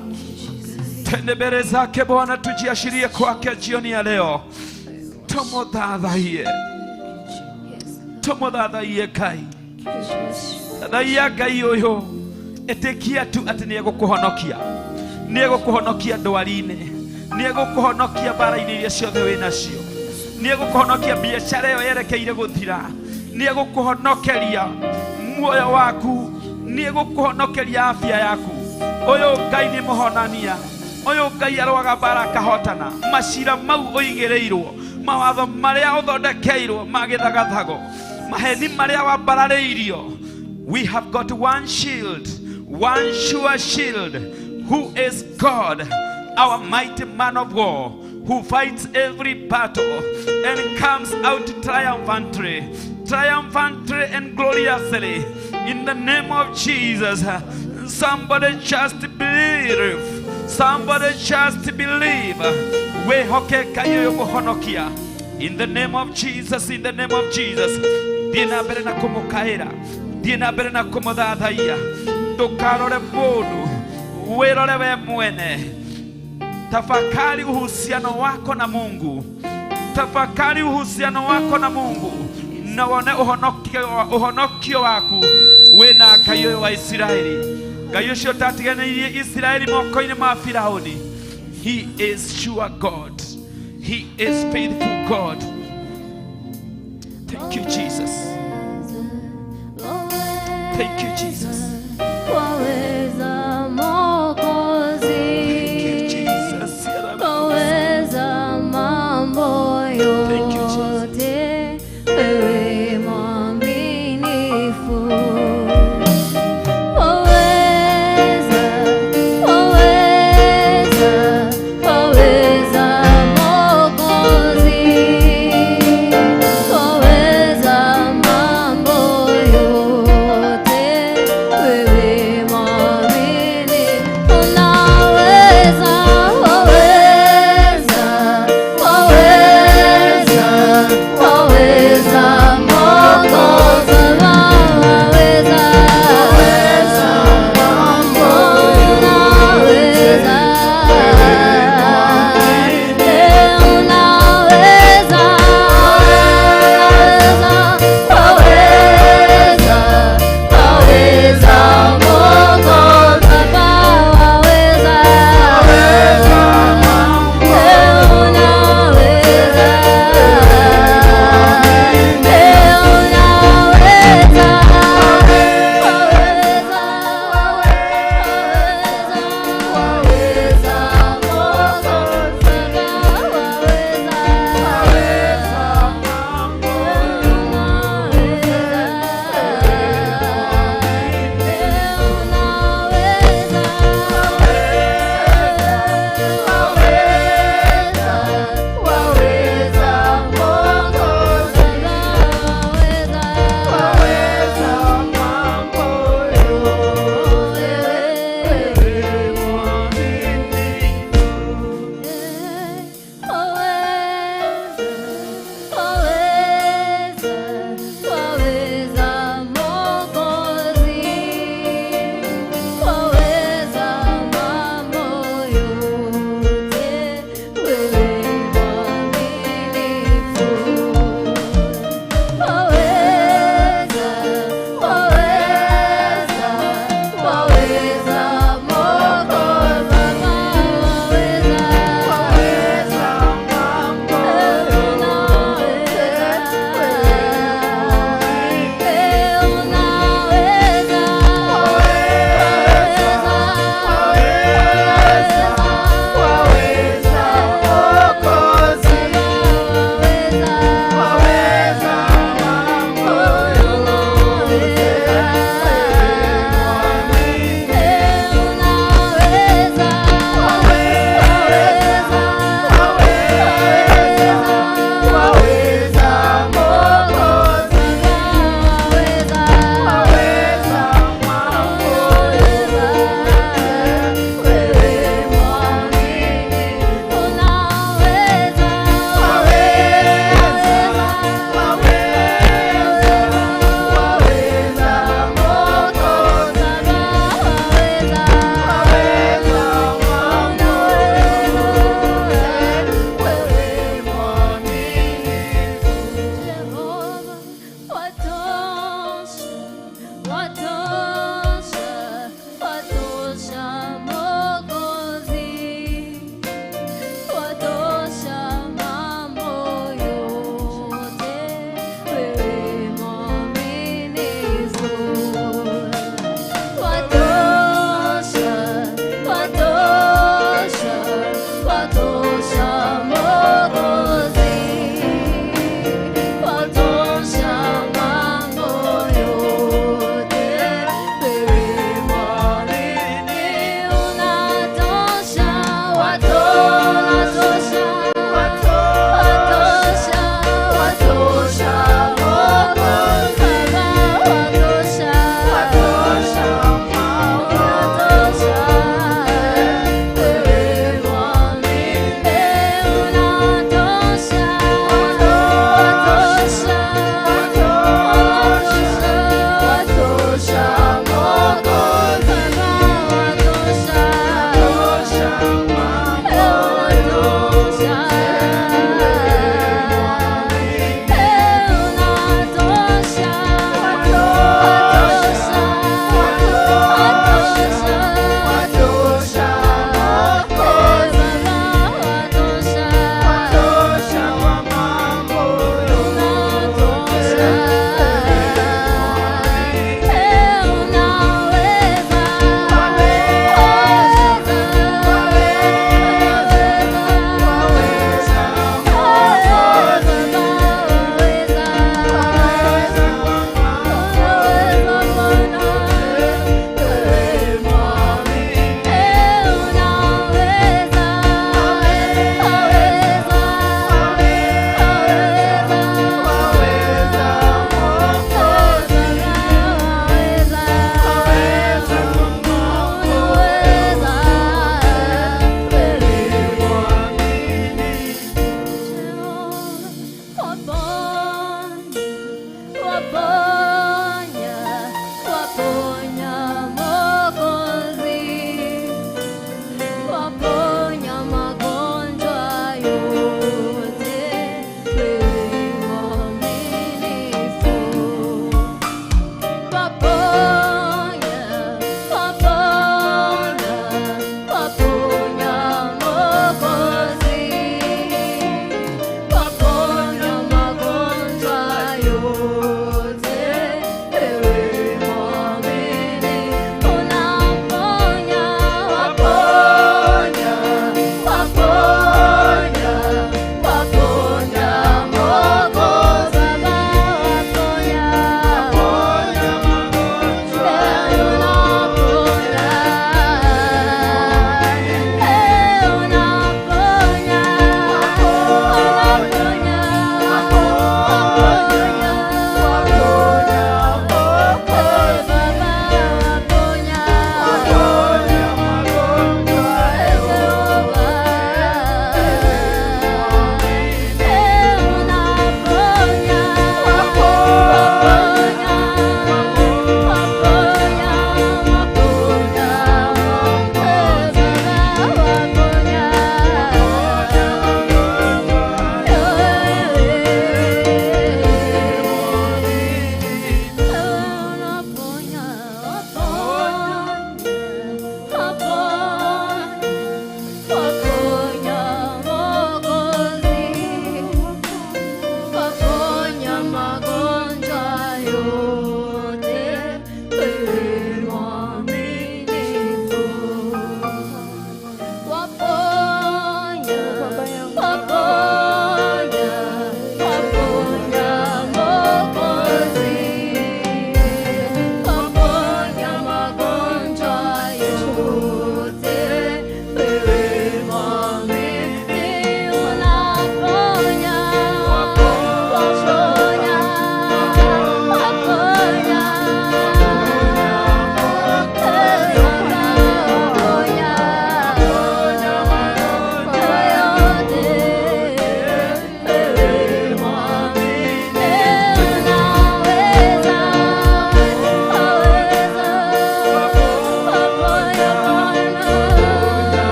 Twende mbele zake Bwana, tujiashirie kwake jioni ya leo. Tumũthathaiye Ngai. Thathaia Ngai ũyũ ĩtĩkia tu atĩ nĩegũkũhonokia. Nĩegũkũhonokia ndwari-inĩ. Nĩegũkũhonokia mbara-inĩ iria ciothe wĩ nacio. Nĩegũkũhonokia biacara ĩyo yerekeire gũthira. Nĩegũkũhonokeria muoyo waku. Nĩegũkũhonokeria afya yaku. Ũyũ Ngai nĩ mũhonania. Ũyũ Ngai arũaga mbara akahotana. Macira mau ũigĩrĩirwo, mawatho marĩa ũthondekeirwo magĩthagathago, maheni marĩa wambararĩirio. We have got one shield, one sure shield, who is God, our mighty man of war, who fights every battle and comes out triumphantly and gloriously in the name of Jesus. Somebody just believe. Somebody just believe. We hoke kayo kuhonokia. In the name of Jesus, in the name of Jesus. Dina berena kumukaira. Dina berena kumudhathaiya. Ndukarore mundu. Wirore we mwene. Tafakari uhusiano wako na Mungu. Tafakari uhusiano wako na Mungu. na wone uhonokio waku wena Ngai ũyũ wa Isiraeli. Ngai ũcio ũtatiganĩirie Isiraeli moko-inĩ ma Firaũni. He is sure God. He is faithful God. Thank you, Jesus. Thank you, Jesus. Waweza Mwokozi, Thank you, Jesus. waweza mambo yote, wewe mwaminifu. Waweza, waweza, waweza Mwokozi, waweza mambo yote, wewe mwaminifu. Unaweza, waweza, waweza, waweza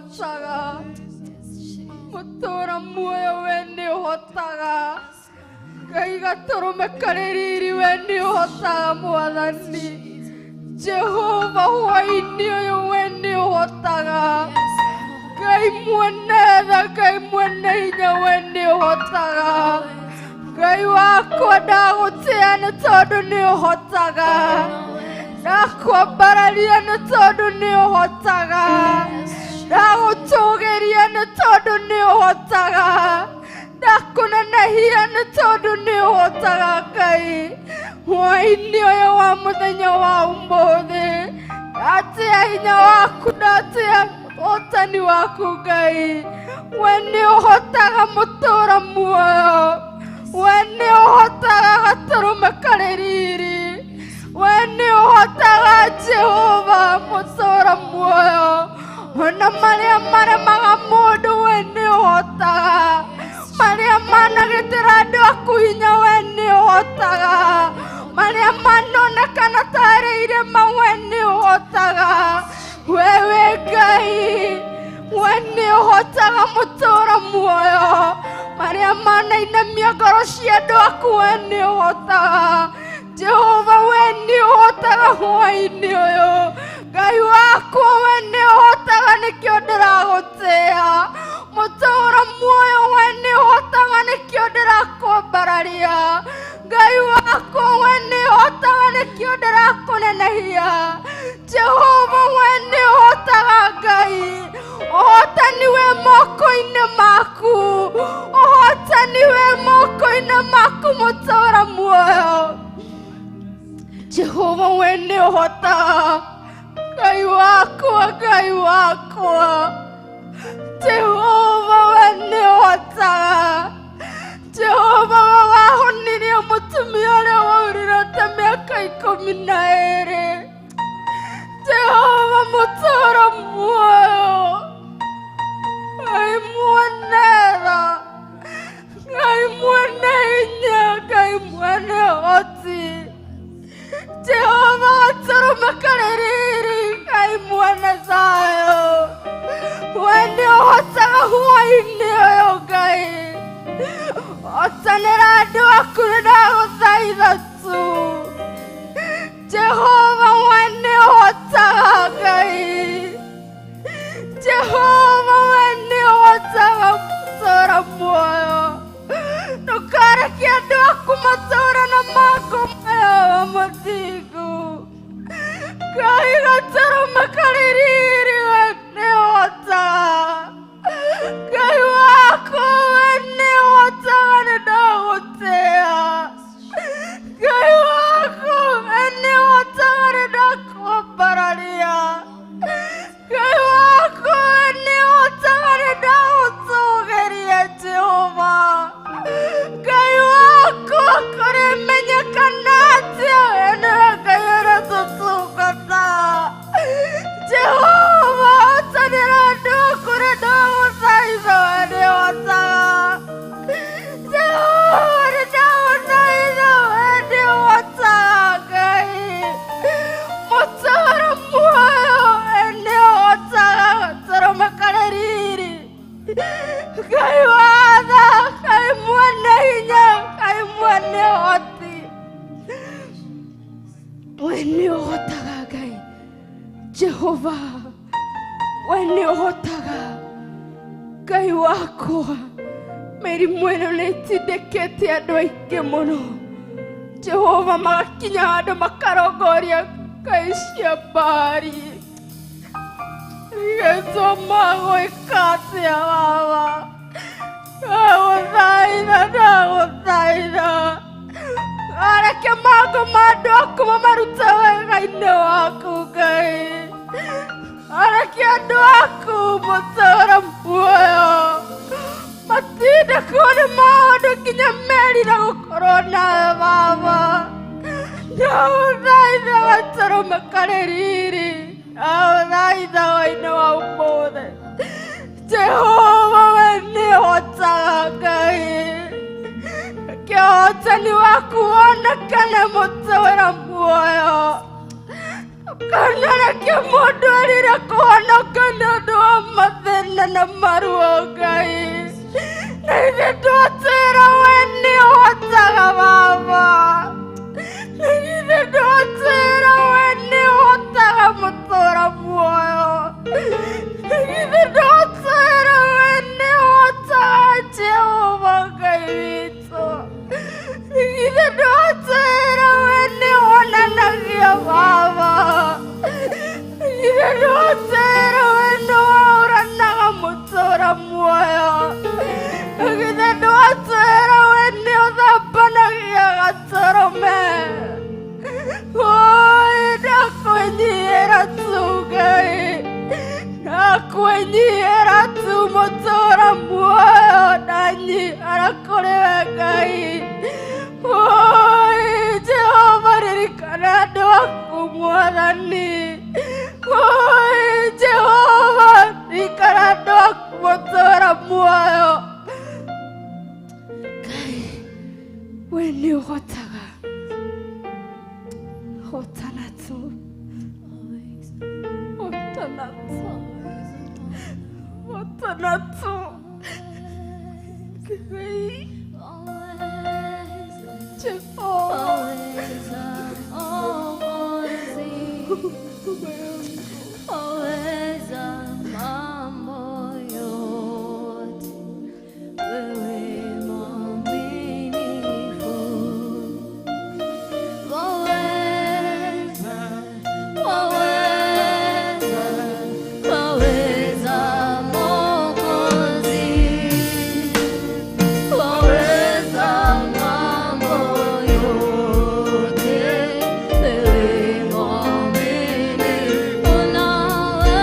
uhotaga mutora muoyo we ni uhotaga Ngai gatoromeka riri we ni uhotaga Mwathani Jehova hwa-ini uyu we ni uhotaga Ngai mwene tha Ngai mwene hinya we ni uhotaga Ngai wakwa ndagutia ni tondu ni uhotaga ndakwambararia ni tondu ni uhotaga ndagutugiria ni tondu ni uhotaga ndakunenehia ni tondu ni uhotaga Ngai hwa-ini uyu wa muthenya wa umuthi ndatia hinya waku ndatia ũhotani waku Ngai we ni uhotaga mutura muoyo we ni uhotaga gatoromeka riri we ni uhotaga Jehova mutura muoyo ona maria maremaga mundu we ni uhotaga maria managitira andu aku hinya we ni uhotaga maria manonekana tarĩ irema we ni uhotaga wewe Ngai we ni uhotaga mutura muoyo maria manainamia ngoro cia andu aku we ni uhotaga Jehova we ni uhotaga hwa-ini uyu Ngai wakwa we ni uhotaga nikio ndiragutia mutura muoyo we ni uhotaga nikio ndirakwambararia Ngai wakwa we ni uhotaga nikio ndirakunenehia Jehova we ni uhotaga Ngai ũhotani we moko-inĩ maku ũhotani we moko-inĩ maku mutura muoyo Jehova we ni uhotaga Ngai wakwa Jehova we ni uhotaga Jehova we wahonirie mutumia ũrĩa waurĩte mĩaka 12 Jehova mutura muoyo Ngai mwene tha Ngai mwene hinya Ngai mwene ũhoti Jehova gatoromeka riri Ngai mwene thayũ we ni ũhotaga hwa-ini ũyũ Ngai hotanĩra andũ aku ndagũthaitha tu Jehova we ni ũhotaga Ngai Jehova we ni ũhotaga mutura muoyo ndukareke andũ aku matũũre na mako maya mũthingu Ngai gatoromeka riri we ni ũhotaga Ngai wakwa we ni ũhotaga nĩndagũtĩa Ngai wakwa we ni ũhotaga nĩndakwambararia Ngai wakwa we ni ũhotaga nĩndagũtũgĩria Jehova Ngai wakwa kũrĩmenyekana atĩa we nĩwe Ngai ũrĩa tũtungata Jehova hotanĩra andũ aku ndagũthaitha we nĩ ũhotaga Jehova ndagũthaitha we nĩ ũhotaga Ngai mutura muoyo we nĩ ũhotaga gatoromeka riri Ngai wa tha Ngai mwene hinya Ngai mwene ũhoti we nĩ ũhotaga Ngai Jehova we nĩ ũhotaga Ngai wakwa mĩrimũ ĩno nĩ ĩtindĩkĩte andũ aingĩ mũno Jehova magakinya handũ makarongoria ngai cia mbari Yesu magwĩka atĩa baba ndagũthaitha areke mago ma andũ aku mamarute wega-inĩ waku Ngai areke andũ aku mutura muoyo matinde kuona maũndũ nginya merira gũkorwo nawe baba ndagũthaitha gatoromeka riri ndagũthaitha hwa-ini wa ũmũthĩ Jehova we nĩ ũhotaga Ngai reke ũhotani waku wonekane mutura muoyo kana reke mũndũ arĩre kũhonoka nĩ ũndũ wa mathĩna na maruo Ngai. Na ithe twatwĩra we nĩ ũhotaga Baba. Na ithe twatwĩra we nĩ ũhotaga mũtũũra muoyo. Na ithe twatwĩra we nĩ ũhotaga Jehova Ngai witũ. Na ithe twatwĩra we nĩ wonanagia Baba. Na ithe twatwĩra we nĩ waũranaga mũtũũra muoyo. Na ithe twatwĩra we nĩ ũthambanagia gatũrũme. Oi, ndakwĩnyihĩra tu Ngai. Ndakwĩnyihĩra tu mũtũũra muoyo ndanyihĩra kũrĩ we Ngai. Oi, Jehova ririkana andũ aku Mwathani. Oi, Jehova ririkana andũ aku mũtũũra muoyo. Ngai, we nĩ ũhotaga. Hotana tu. Hotana tu. Hotana tu. Ngai, Jehova. Waweza mambo yote, wewe mwaminifu. Waweza, waweza, waweza Mwokozi. Waweza mambo yote, wewe mwaminifu. Unaweza.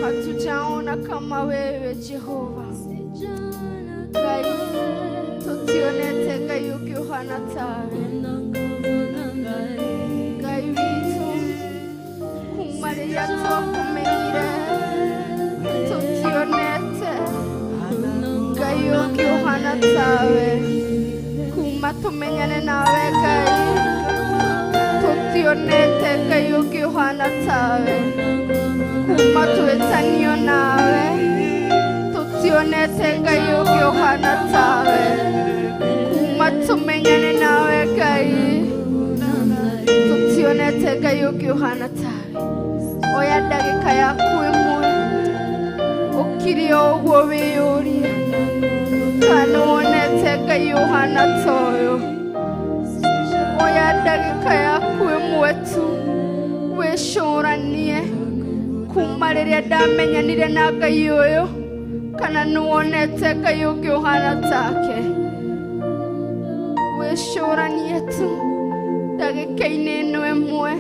hatujaona kama wewe Jehova. Ngai, tutionete Ngai ukiuhana tawe. Ngai witu, kumaria twakumenyire, tutionete Ngai ukiuhana tawe. Kuma tumenyane nawe Ngai, tutionete Ngai ukiuhana tawe. Kuma tuetanio nawe, tutionete Ngai ukiuhana tawe. Kuma tumenyane nawe Ngai, tutionete Ngai ukiuhana tawe. Oya ndagika yaku imwe ukiri ogwo wiyurie kana wonete Ngai uhana toyo. Oya ndagika yaku imwe tu wicuranie kuma kuma rĩrĩa ndamenyanire na Ngai ũyũ, kana nĩwonete Ngai ũngĩ ũhana take. Wĩcũranie tu ndagĩka-inĩ ĩno ĩmwe,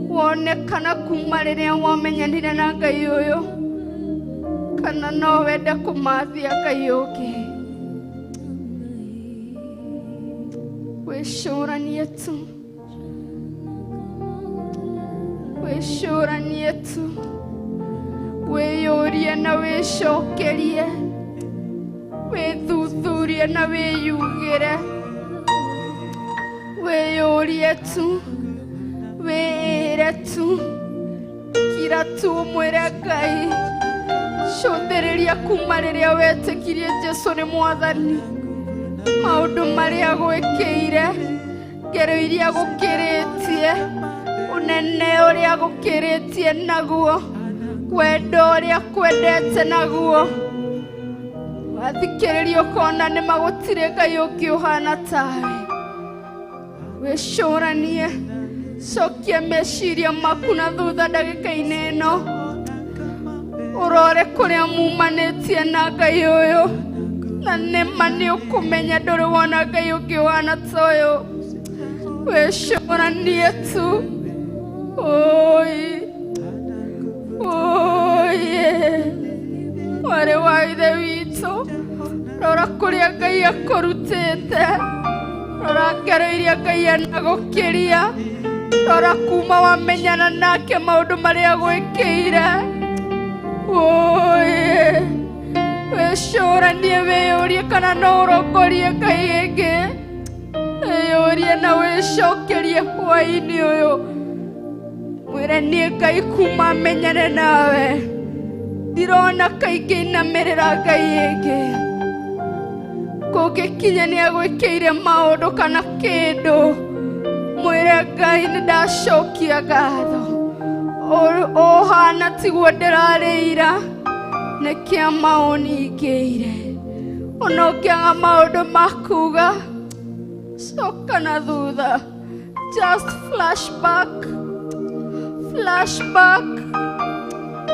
wone kana kuma rĩrĩa wamenyanire na Ngai ũyũ, kana no wende kũmathia Ngai ũngĩ. Wĩcũranie tu, wĩcũranie tu, wĩyũrie na wĩcokerie, wĩthuthurie na wĩyugĩre, wĩyũrie tu, wĩĩre tu, kira tu ũmwĩre Ngai, cũthĩrĩria kuma rĩrĩa wetĩkirie Jesũ nĩ Mwathani, maũndũ marĩa gwĩkĩire, ngero iria gũkĩrĩtie, ũnene ũrĩa gũkĩrĩtie naguo, wendo ũrĩa kwendete naguo. Wathikĩrĩria ũkona nĩma gũtirĩ Ngai ũngĩ ũhana tawe. Wĩcũranie, cokia meciria maku na thutha ndagĩka-inĩ ĩno, ũrore kũrĩa mumanĩtie na Ngai ũyũ, na nĩma nĩũkũmenya ndũrĩ wona Ngai ũngĩ ũhana ta ũyũ. Wĩcũranie tu, oi, warĩ wa Ithe witũ, rora kũrĩa Ngai akũrutĩte, rora ngero iria Ngai anagũkĩria, rora kuma wamenyana nake maũndũ marĩa gwĩkĩire. Wĩcũranie, wĩyũrie kana no ũrongorie Ngai ĩngĩ, wĩyũrie na wĩcokerie hwa-inĩ ũyũ, mwĩre niĩ Ngai kuma menyane nawe, ndirona kaingĩ inamĩrĩra Ngai ĩngĩ, kũngĩkinya nĩagwĩkĩire maũndũ kana kĩndũ, mwĩre Ngai nĩndacokia ngatho, ũhana tiguo ndĩrarĩira, nĩkĩa maũningĩire, ona ũngĩaga maũndũ makuga, coka na thutha, just flashback,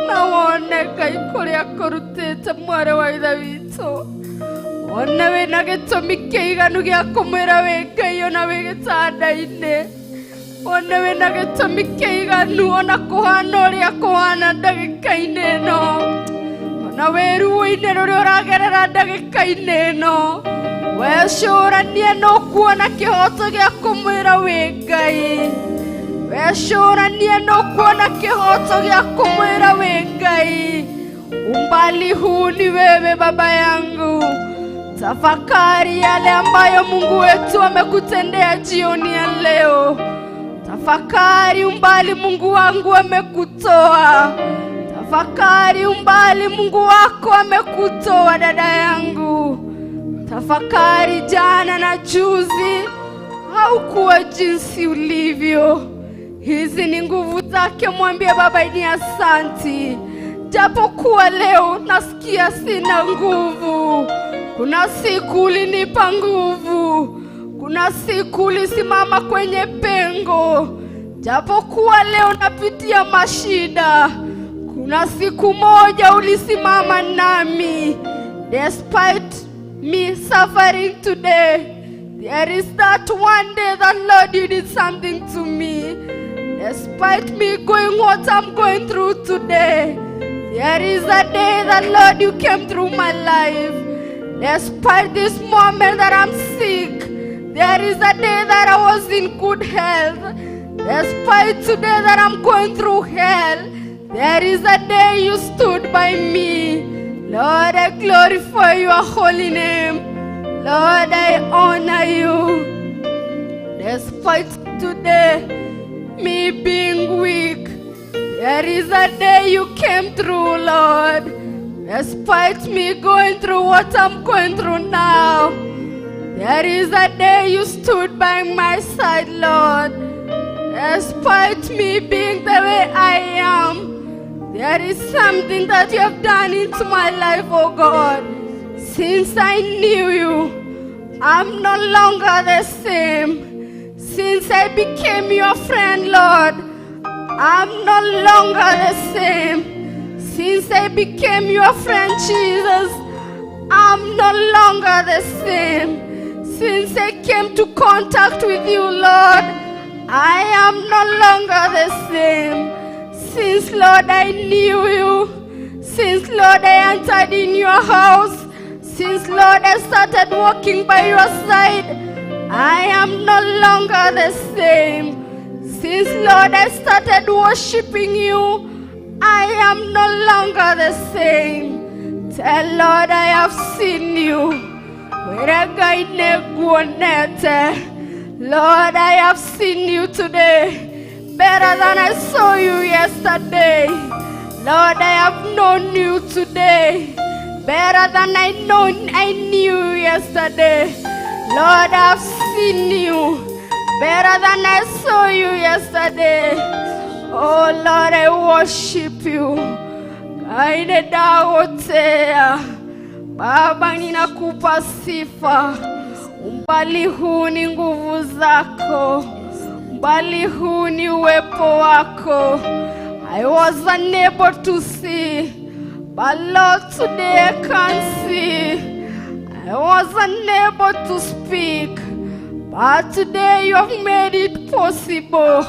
na wone Ngai kũrĩa akũrutĩte, mwarĩ wa Ithe witũ, wone wĩna gĩtũmi kĩiganu gĩa kũmwĩra wĩ Ngai ona wĩ gĩtanda-inĩ, wone wĩna gĩtũmi kĩiganu ona kũhana ũrĩa kũhana ndagĩka-inĩ ĩno, ona wĩruo-inĩ rũrĩa ũragerera ndagĩka-inĩ ĩno. Wĩcũranie nũkuona kĩhoto gĩa kũmwĩra wĩ Ngai, wĩcũranie nũkuona kĩhoto gĩa kũmwĩra wĩ Ngai. Umbali huu ni wewe Baba yangu, tafakari yale ambayo Mungu wetu amekutendea jioni ya leo. Tafakari umbali Mungu wangu amekutoa, tafakari umbali Mungu wako amekutoa dada yangu. Tafakari jana na juzi haukuwa jinsi ulivyo. Hizi ni nguvu zake, mwambie Baba ni asanti. Japokuwa leo nasikia sina nguvu, kuna siku ulinipa nguvu, kuna siku ulisimama kwenye pengo. Japokuwa leo napitia mashida, kuna siku moja ulisimama nami. Despite me suffering today, there is that one day that Lord you did something to me. Despite me going what I'm going through today, there is a day that Lord you came through my life. Despite this moment that I'm sick, there is a day that I was in good health. Despite today that I'm going through hell, there is a day you stood by me. Lord, I glorify your holy name. Lord, I honor you. Despite today, me being weak, there is a day you came through, Lord. Despite me going through what I'm going through now, there is a day you stood by my side, Lord. Despite me being the way I am, there is something that you have done into my life, oh God. Since I knew you, I'm no longer the same. Since I became your friend, Lord, I'm no longer the same. Since I became your friend, Jesus, I'm no longer the same. Since I came to contact with you, Lord, I am no longer the same. Since, Lord, I knew you, since, Lord, I entered in your house, since, Lord, I started walking by your side, I am no longer the same. Since, Lord, I started worshiping you, I am no longer the same. Tell Lord, I have seen you. Lord, I have seen you today better than I saw you yesterday. Lord, I have known you today better than I knew you yesterday. Lord, I have seen you better than I saw you yesterday. Oh Lord, I worship you. Kaine daotea Baba, ninakupa sifa. Umbali huu ni nguvu zako, umbali huu ni uwepo wako. I was unable to see, but Lord, today I can see. I was unable to speak, but today you have made it possible.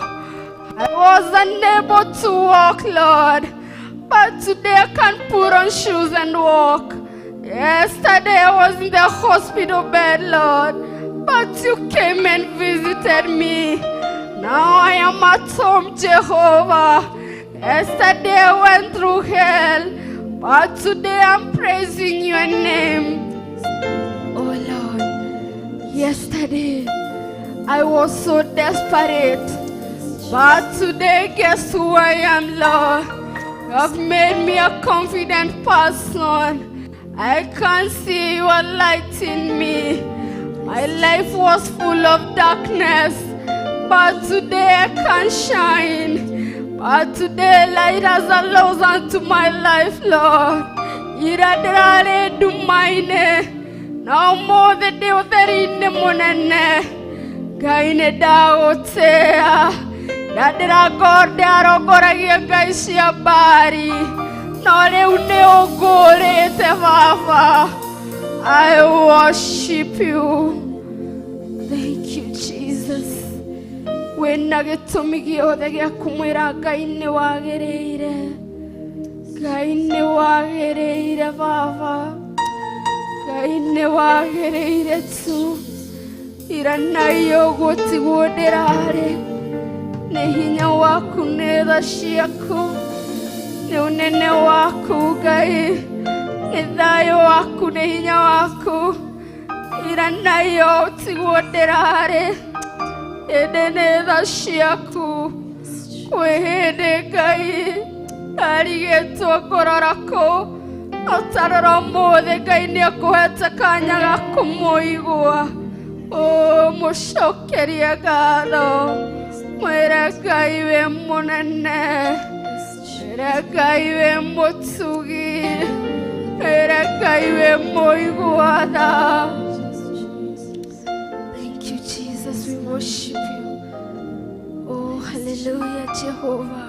I was unable to walk, Lord, but today I can put on shoes and walk. Yesterday I was in the hospital bed, Lord, but you came and visited me. Now I am at home, Jehovah. Yesterday I went through hell, but today I'm praising your name. Oh Lord, yesterday I was so desperate, but today guess who I am, Lord? You have made me a confident person. I can see your light in me. My life was full of darkness, but today I can shine. But today light has allowed unto my life, Lord. Iradrare dumaine. No more the day of the rinde monene. Gaine daotea. Dadra gorde arogora gaisi abari. Nore une ogore te vava. I worship you. Thank you, Jesus. When nagetomigi odege kumira gaine wagereire. Gaine wagereire vava. Gaine wagereire tu. Iranayo goti woderare. Nehinya waku nedashiaku. Ne unene waku gai. Ne thayo waku nehinya waku. Iranayo tiwoderare. Edene dashiaku. Kwehede gai. Arigeto korarako. Otarara mode gai niakuheta kanya gaku moigua. Oh, mushokeria gado. Mwera gai we monene. Mwera gai we motsugi. Mwera gai we moiguada. Thank you, Jesus. We worship you. Oh, hallelujah, Jehovah.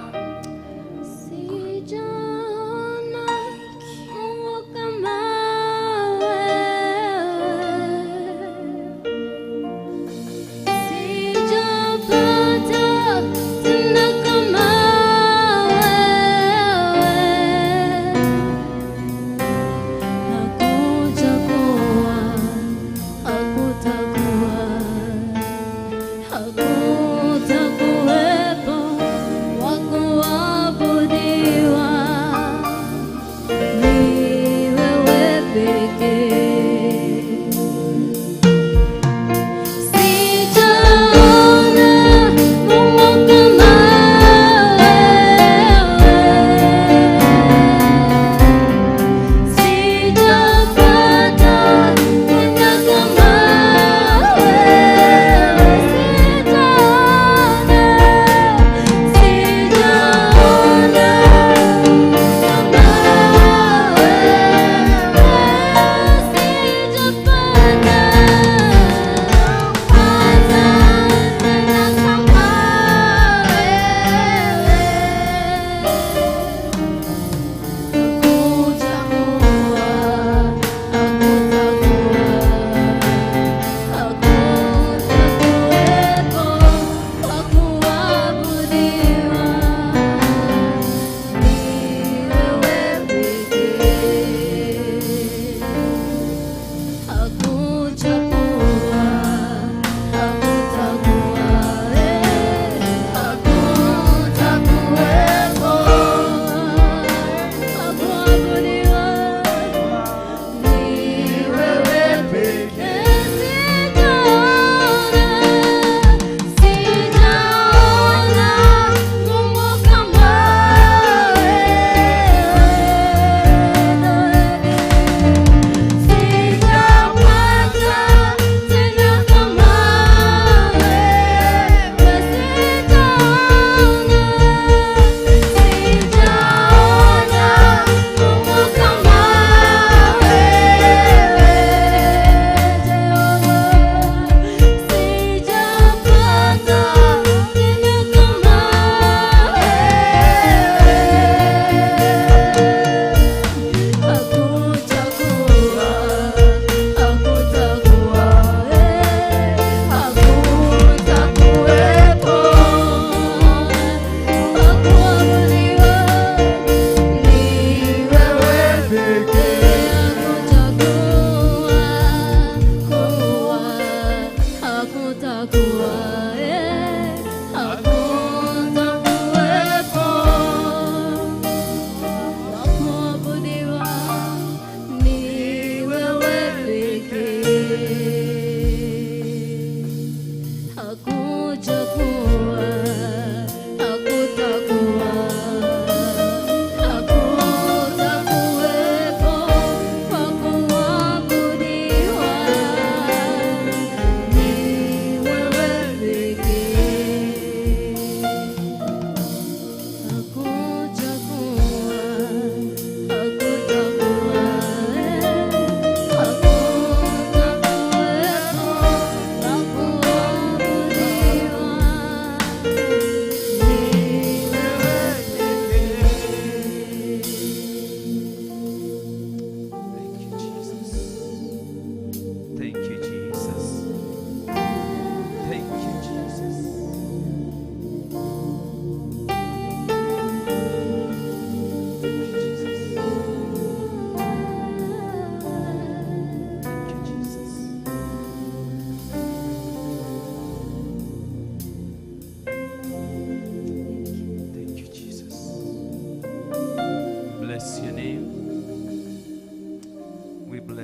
Hakutakuwepo wa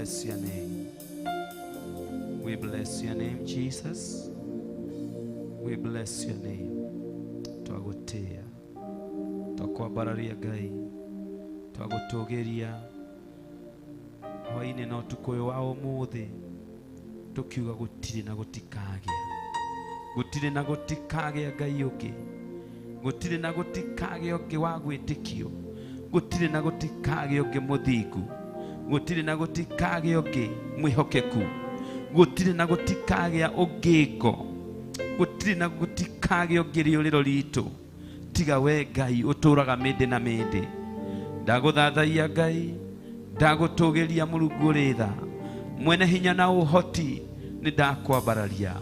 bless your name. We bless your name, Jesus. We bless your name. Twagutia. Twakwambararia Ngai. Twagutugiria. Hwa-ini no tukoyo wa umuthi. Tukiuga gutire na gutikagia. Gutire na gutikagia Ngai ungi. Gutire na gutikagia ungi wa gwitikio. Gutire na gutikagia ungi muthingu. Gutire na gutikagia ungi mwihokeku. Gutire na gutikagia ungingo. Gutire na gutikagia ungi riuriro ritu. Tiga we Ngai uturaga mende na mende. Ndaguthathaiya Ngai. Ndagutugiria Mulungu ritha. Mwene hinya na uhoti ni ndakwambararia.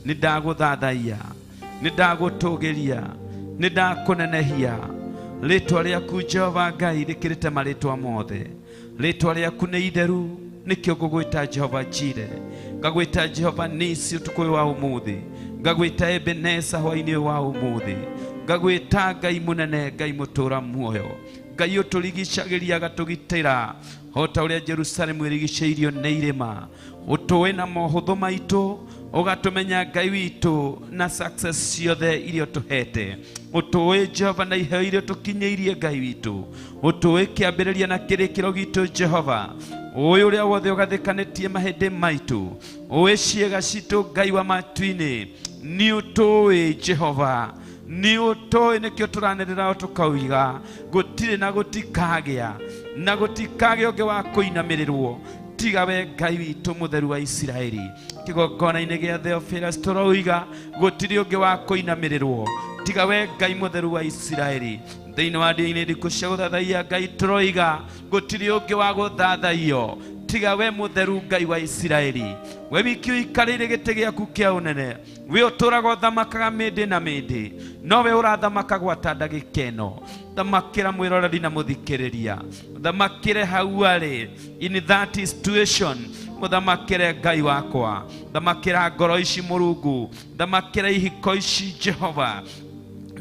Ni ndaguthathaiya. Ni ndagutugiria. Ni ndakunenehia. Ritwa riaku Jehova Ngai rikirite maritwa mothe. Ritwa riaku ni itheru. Nikio ngugwita Jehova Jire. Ngagwita Jehova Nisi utuku wa umuthi. Ngagwita Ebeneza hwa-ini wa umuthi. Ngagwita Ngai munene, Ngai mutura muoyo. Ngai uturigicagiria agatugitira. Hota uria Jerusalemu irigiceirio ni irima. Utuwe na mohuthu maitu. Ugatumenya Ngai witu na success ciothe irio tuhete. Utuwe Jehova na iheo irio tukinyeirie Ngai witu. Utuwe kiambiriria na kirikiro gitu Jehova. Uwe uria wothe ugathikanitie mahindi maitu. Uwe ciega citu Ngai wa matu-ini. Ni utuwe Jehova. Ni utuwe nikio turanirira tukauiga. Gutire na gutikagia. Na gutikagia ungi wa kuinamirirwo. Tiga we Ngai witu mutheru wa Isiraeli. Kigongona-ini gia Theophilus turoiga gutire ungi wa kuinamirirwo. Tiga we Ngai mutheru wa Isiraeli. Thiini wa Ndia-Ini Ndiku cia Guthathaiya Ngai turoiga gutire ungi wa guthathaiyo. Tiga we mutheru Ngai wa Isiraeli. We wiki uikarire giti giaku kia unene. We uturaga uthamakaga mindi na mindi. No we urathamaka gwata ndagika ino. Thamakira mwiroreri na muthikiriria. Thamakire hau ari in that situation. Muthamakire Ngai wakwa. Thamakira ngoro ici Mulungu. Thamakira ihiko ici Jehova.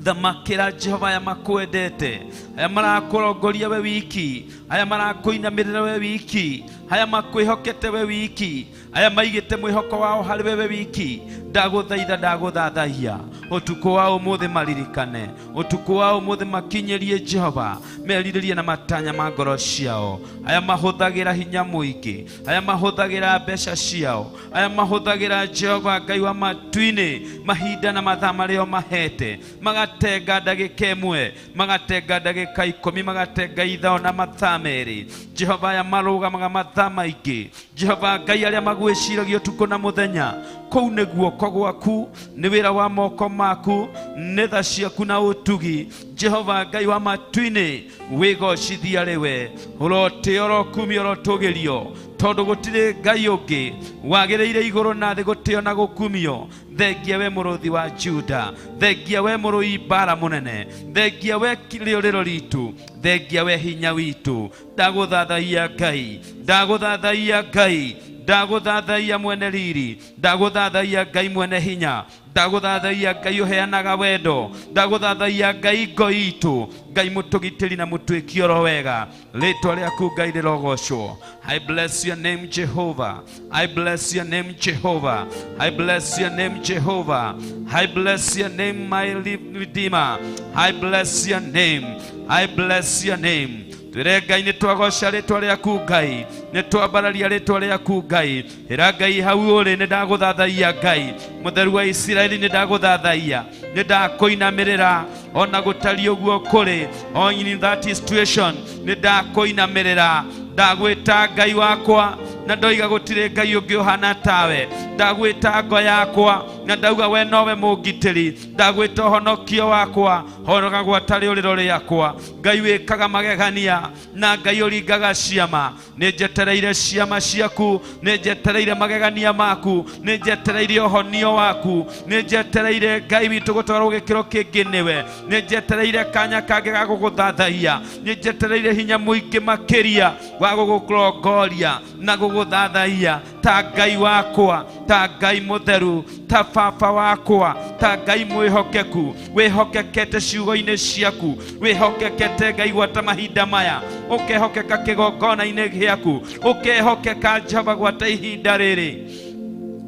Thamakira Jehova ya makwendete. Aya marakurongoria we wiki. Aya marakuinamirira we wiki. Aya makwihokete we wiki. Aya maigite mwihoko wao hari we wiki. Ndaguthaitha ndaguthathaiya. Utuku wa umuthi maririkane. Utuku wa umuthi makinyerie Jehova. Meriririe na matanya ma ngoro ciao. Aya mahuthagira hinya muingi. Aya mahuthagira mbeca ciao. Aya mahuthagira Jehova Ngai wa matu-ini mahinda na mathaa mario mahete. Magatenga ndagika imwe. Magatenga ndagika 10. Magatenga ithao na mathaa meri. Jehova aya marugamaga mathaa maingi. Jehova Ngai aria magwiciragia utuku na muthenya. Kou nĩ guoko gwaku, nĩ wĩra wa moko maku, nĩ tha ciaku na ũtugi. Jehova Ngai wa matu-ini wĩgocithia rĩwe. Ũrotĩo ũrokumio ũrotũgĩrio. Tondu gutire Ngai ungi wagiriire iguru na thi gutio na gukumio. Thengia we muruthi wa Juda. Thengia we murui bara munene. Thengia we riuriro ritu. Thengia we hinya witu. Ndaguthathaiya Ngai. Ndaguthathaiya Ngai. Ndaguthathaiya mwene riri. Ndaguthathaiya Ngai mwene hinya. Ndaguthathaiya Ngai uheanaga wendo. Ndaguthathaiya Ngai ngo itu. Ngai mutugitiri na mutwiki oro wega. Ritwa riaku Ngai rirogocwo. I bless your name Jehovah. I bless your name Jehovah. I bless your name Jehovah. I bless your name my Redeemer. I bless your name. I bless your name. Twire Ngai nĩ twagoca ritwa riaku Ngai. Nĩ twambararia ritwa riaku Ngai. Ĩra Ngai hau ũrĩ nĩ ndagũthathaiya Ngai. Mũtheru wa Isiraeli nĩ ndagũthathaiya. Nĩ ndakũinamirĩra ona gũtari ũguo kũrĩ. On in that situation nĩ ndakũinamirĩra. Ndagwĩta Ngai wakwa na ndoiga gũtirĩ Ngai ũngĩ ũhana tawe. Ndagwĩta ngo yakwa na ndauga we nowe mũngitĩri. Ndagwĩta ũhonokio wakwa honoka gwata rĩũrĩro rĩakwa. Ngai wĩkaga magegania na Ngai ũringaga ciama. Nĩ njetereire ciama ciaku. Nĩ njetereire magegania maku. Nĩ njetereire ũhonio waku. Nĩ njetereire Ngai witũ gũtwarwo gĩkĩro kĩngĩ nĩwe. Nĩ njetereire kanya kangĩ ga gũgũthathaiya. Nĩ njetereire hinya mũingĩ makĩria wa gũgũkũrongoria na gũgũ Ndaguthathaiya ta Ngai wakwa, ta Ngai mutheru, ta baba wakwa, ta Ngai mwihokeku, wihokekete ciugo-ini ciaku, wihokekete Ngai gwata mahinda maya, ukehokeka kigongona-ini giaku, ukehokeka Jehova gwata ihinda riri.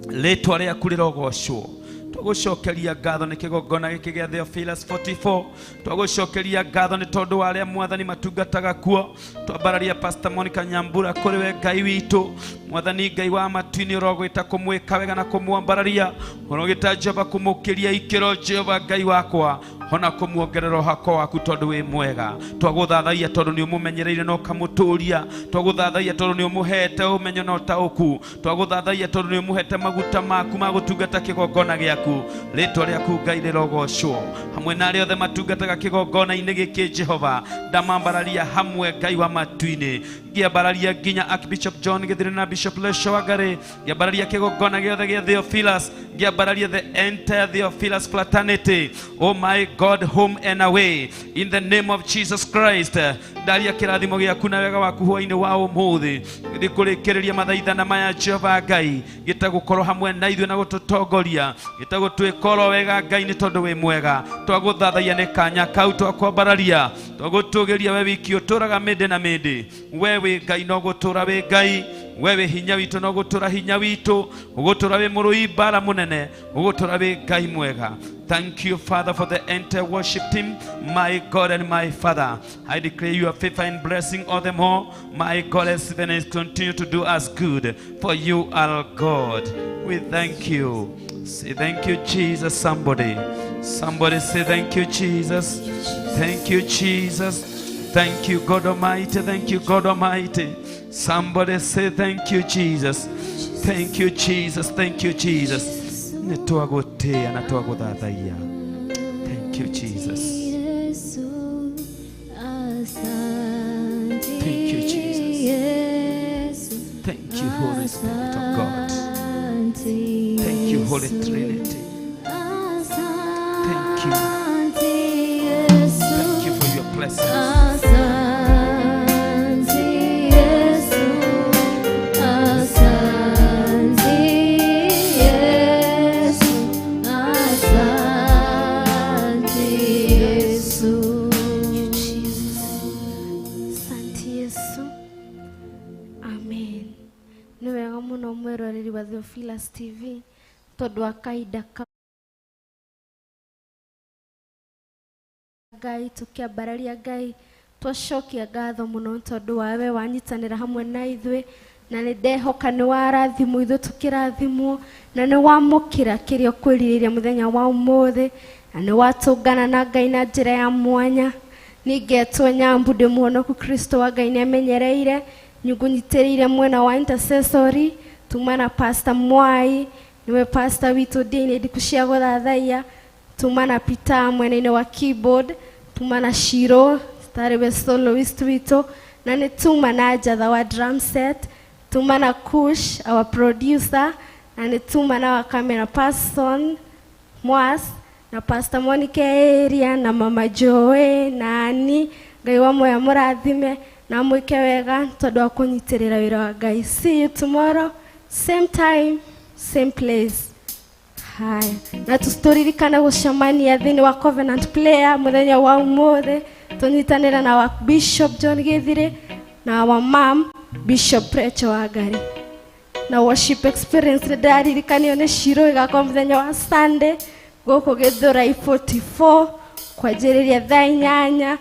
Ritwa riaku rirogocwo. Twagucokeria ngatho ni kigongona giki gia Theophilus 44. Twagucokeria ngatho ni tondu wa aria mwathani matungataga kuo. Twambararia Pastor Monica Nyambura kuri we Ngai witu. Mwathani Ngai wa matu-ini urogwita kumwika wega na kumwambararia, urogita Jehova kumukiria ikiro Jehova Ngai wakwa, hona kumuongerera uhako waku tondu wi mwega. Twaguthathaiya tondu ni umumenyereire no kamuturia. Twaguthathaiya tondu ni umuhete umenyo no tauku. Twaguthathaiya tondu ni umuhete maguta maku magutungata kigongona giaku. Ritwa riaku Ngai rirogocwo. Hamwe na aria othe matungataga kigongona-ini giki Jehova, ndamambararia hamwe Ngai wa matu-ini. Ngiambararia nginya Archbishop John Githiri na Bishop Lesho Wangari. Ngiambararia kigongona giothe gia Theophilus. Ngiambararia the entire Theophilus fraternity. Oh my God, home and away, in the name of Jesus Christ. Ndaria kirathimo giaku na wega waku hwa-ini wa umuthi. Ngikurikiria mathaithana maya Jehova Ngai, gitagukorwo hamwe na ithuĩ na gututongoria, gitagutwikoro wega Ngai ni tondu wi mwega. Twaguthathaiya ni kanya kau twakwambararia, twagutugiria we wiki uturaga mindi na mindi. Wewe Ngai no gutura wi Ngai, wewe hinya witu no gutura hinya witu, ugutura wi murui bara munene, ugutura wi Ngai mwega. Thank you, Father, for the entire worship team, my God and my Father. I declare your favor and blessing all them all. My God, as heaven is continue to do us good, for you are God. We thank you. Say thank you, Jesus. Somebody say thank you, Jesus. Thank you, Jesus. Thank you, God Almighty. Thank you, God Almighty. Somebody say thank you, Jesus. Thank you, Jesus. Thank you, Jesus. Nitwagutia na twaguthathaiya. Thank you, Jesus. Thank you, Jesus. Thank you, Holy Spirit of God. Thank you, Holy Trinity. Thank you. Thank you for your blessings. Theophilus TV tondu wa kaida Ngai tukiambararia Ngai twacokia ngatho muno tondu wa we wanyitanira hamwe na ithuĩ na nĩ ndehoka nĩ warathimwo ithuĩ tukirathimwo na nĩ wamũkĩra kĩrĩa ũkwĩrirĩria mũthenya wa ũmũthĩ na nĩ watũngana na Ngai na njĩra ya mwanya. Ningetwo Nyambu ndĩ muhonoku Kristo wa Ngai nĩ amenyereire nyũngũnyitĩrĩire mwena wa intercessory. Tumana Pastor Mwai, niwe pastor witu Ndia-Ini Ndiku cia Guthathaiya. Tumana Peter mwena-ini wa keyboard. Tumana Shiro, starebe soloist witu. Na ni tumana Jatha wa drum set. Tumana Kush, our producer. Na ni tumana wa camera person Mwas. Na Pastor Monica area na Mama Joe na Ani. Ngai wa moya mũrathime na mwĩke wega tondu wa kũnyitirĩra wĩra wa Ngai. See you tomorrow. Same time, same place. Haya. Na tustoririkana gucemania thĩinĩ wa Covenant Player mũthenya wa ũmũthĩ. Tunyitanĩra na wa Bishop John Githiri na wa Mom Bishop Rachel Wangari. Na worship experience nĩndaririkanio nĩ Shiro igakorwo mũthenya wa Sunday gũkũ Gĩthũrai 44 kwanjĩrĩria thaa 8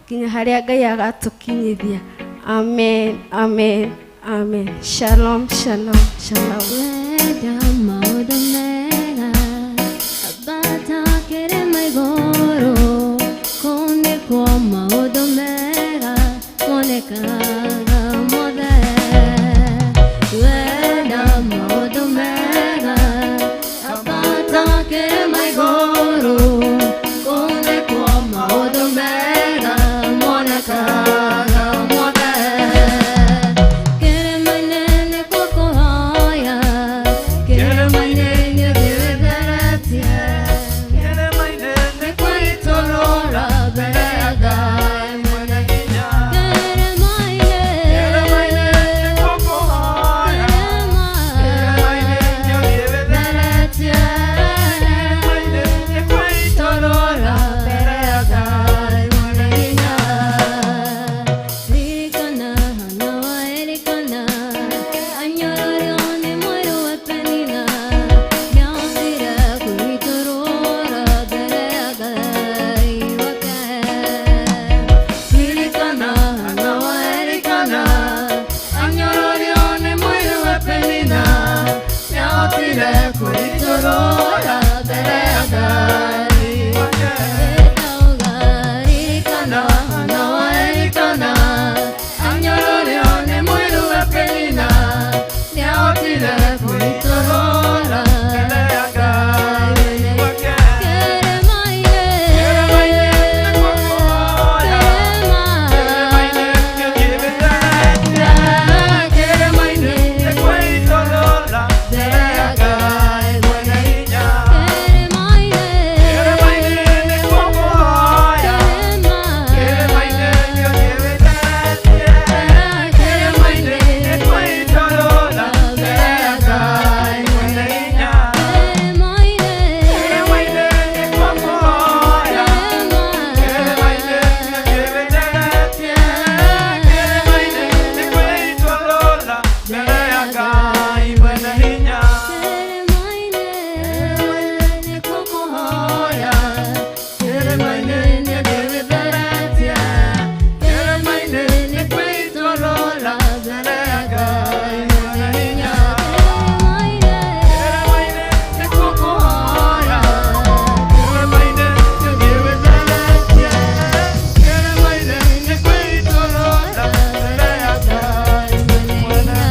nginya harĩa Ngai agatũkinyithia. Amen, amen. Amen. Shalom, shalom, shalom. Wega maũndũ mega abatakĩre maigũrũ kũnĩkwo maũndũ mega monekaga mothe. Wega maũndũ mega abatakĩre maigũrũ kũnĩkwo maũndũ mega monekaga mothe. Kĩrĩma-inĩ nĩ kuoya, kĩrĩma-inĩ nĩ nĩahotire kwĩtũrũra mbere ya Ngai. Ndauga ririkana hana wa Elikana, anyorũrio nĩ mũiru wa Penina, nĩahotire kwĩtũrũra mbere ya Ngai.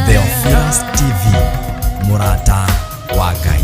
Theophilus TV, MURATA wa Ngai.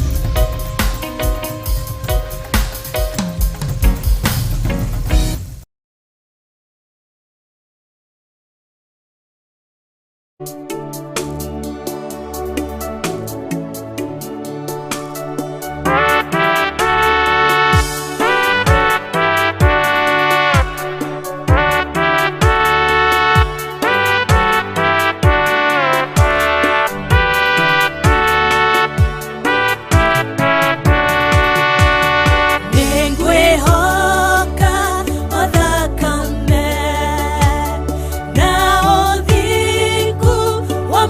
Wa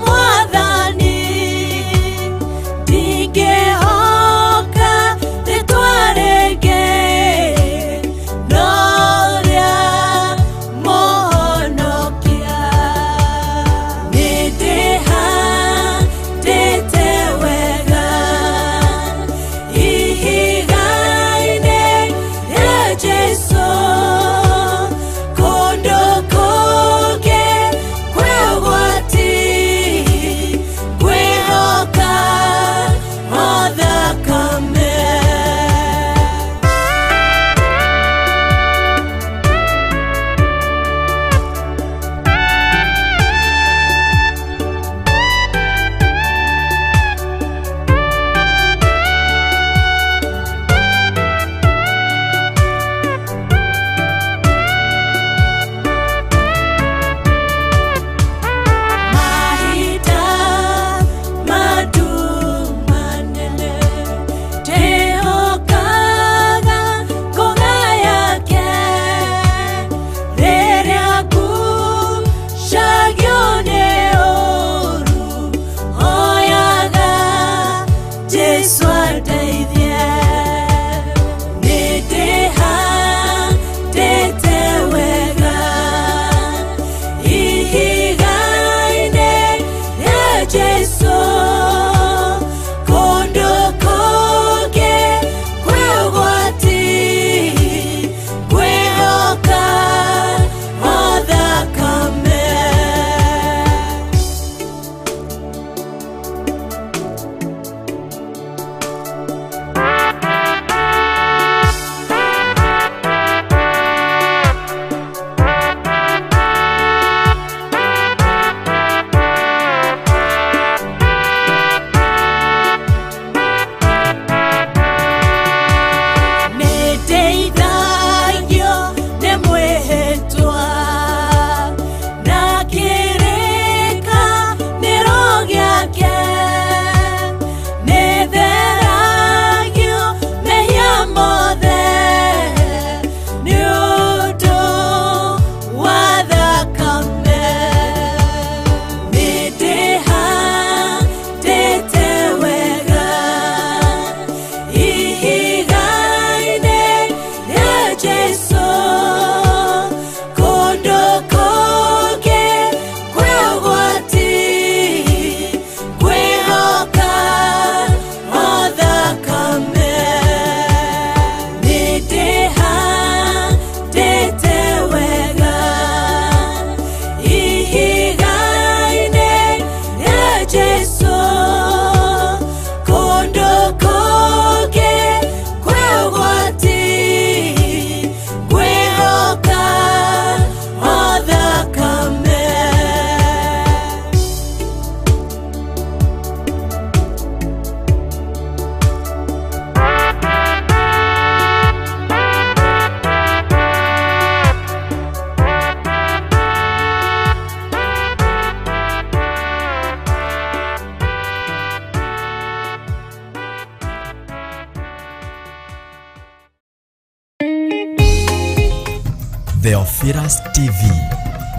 Theophilus TV,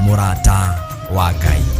MURATA wa Ngai.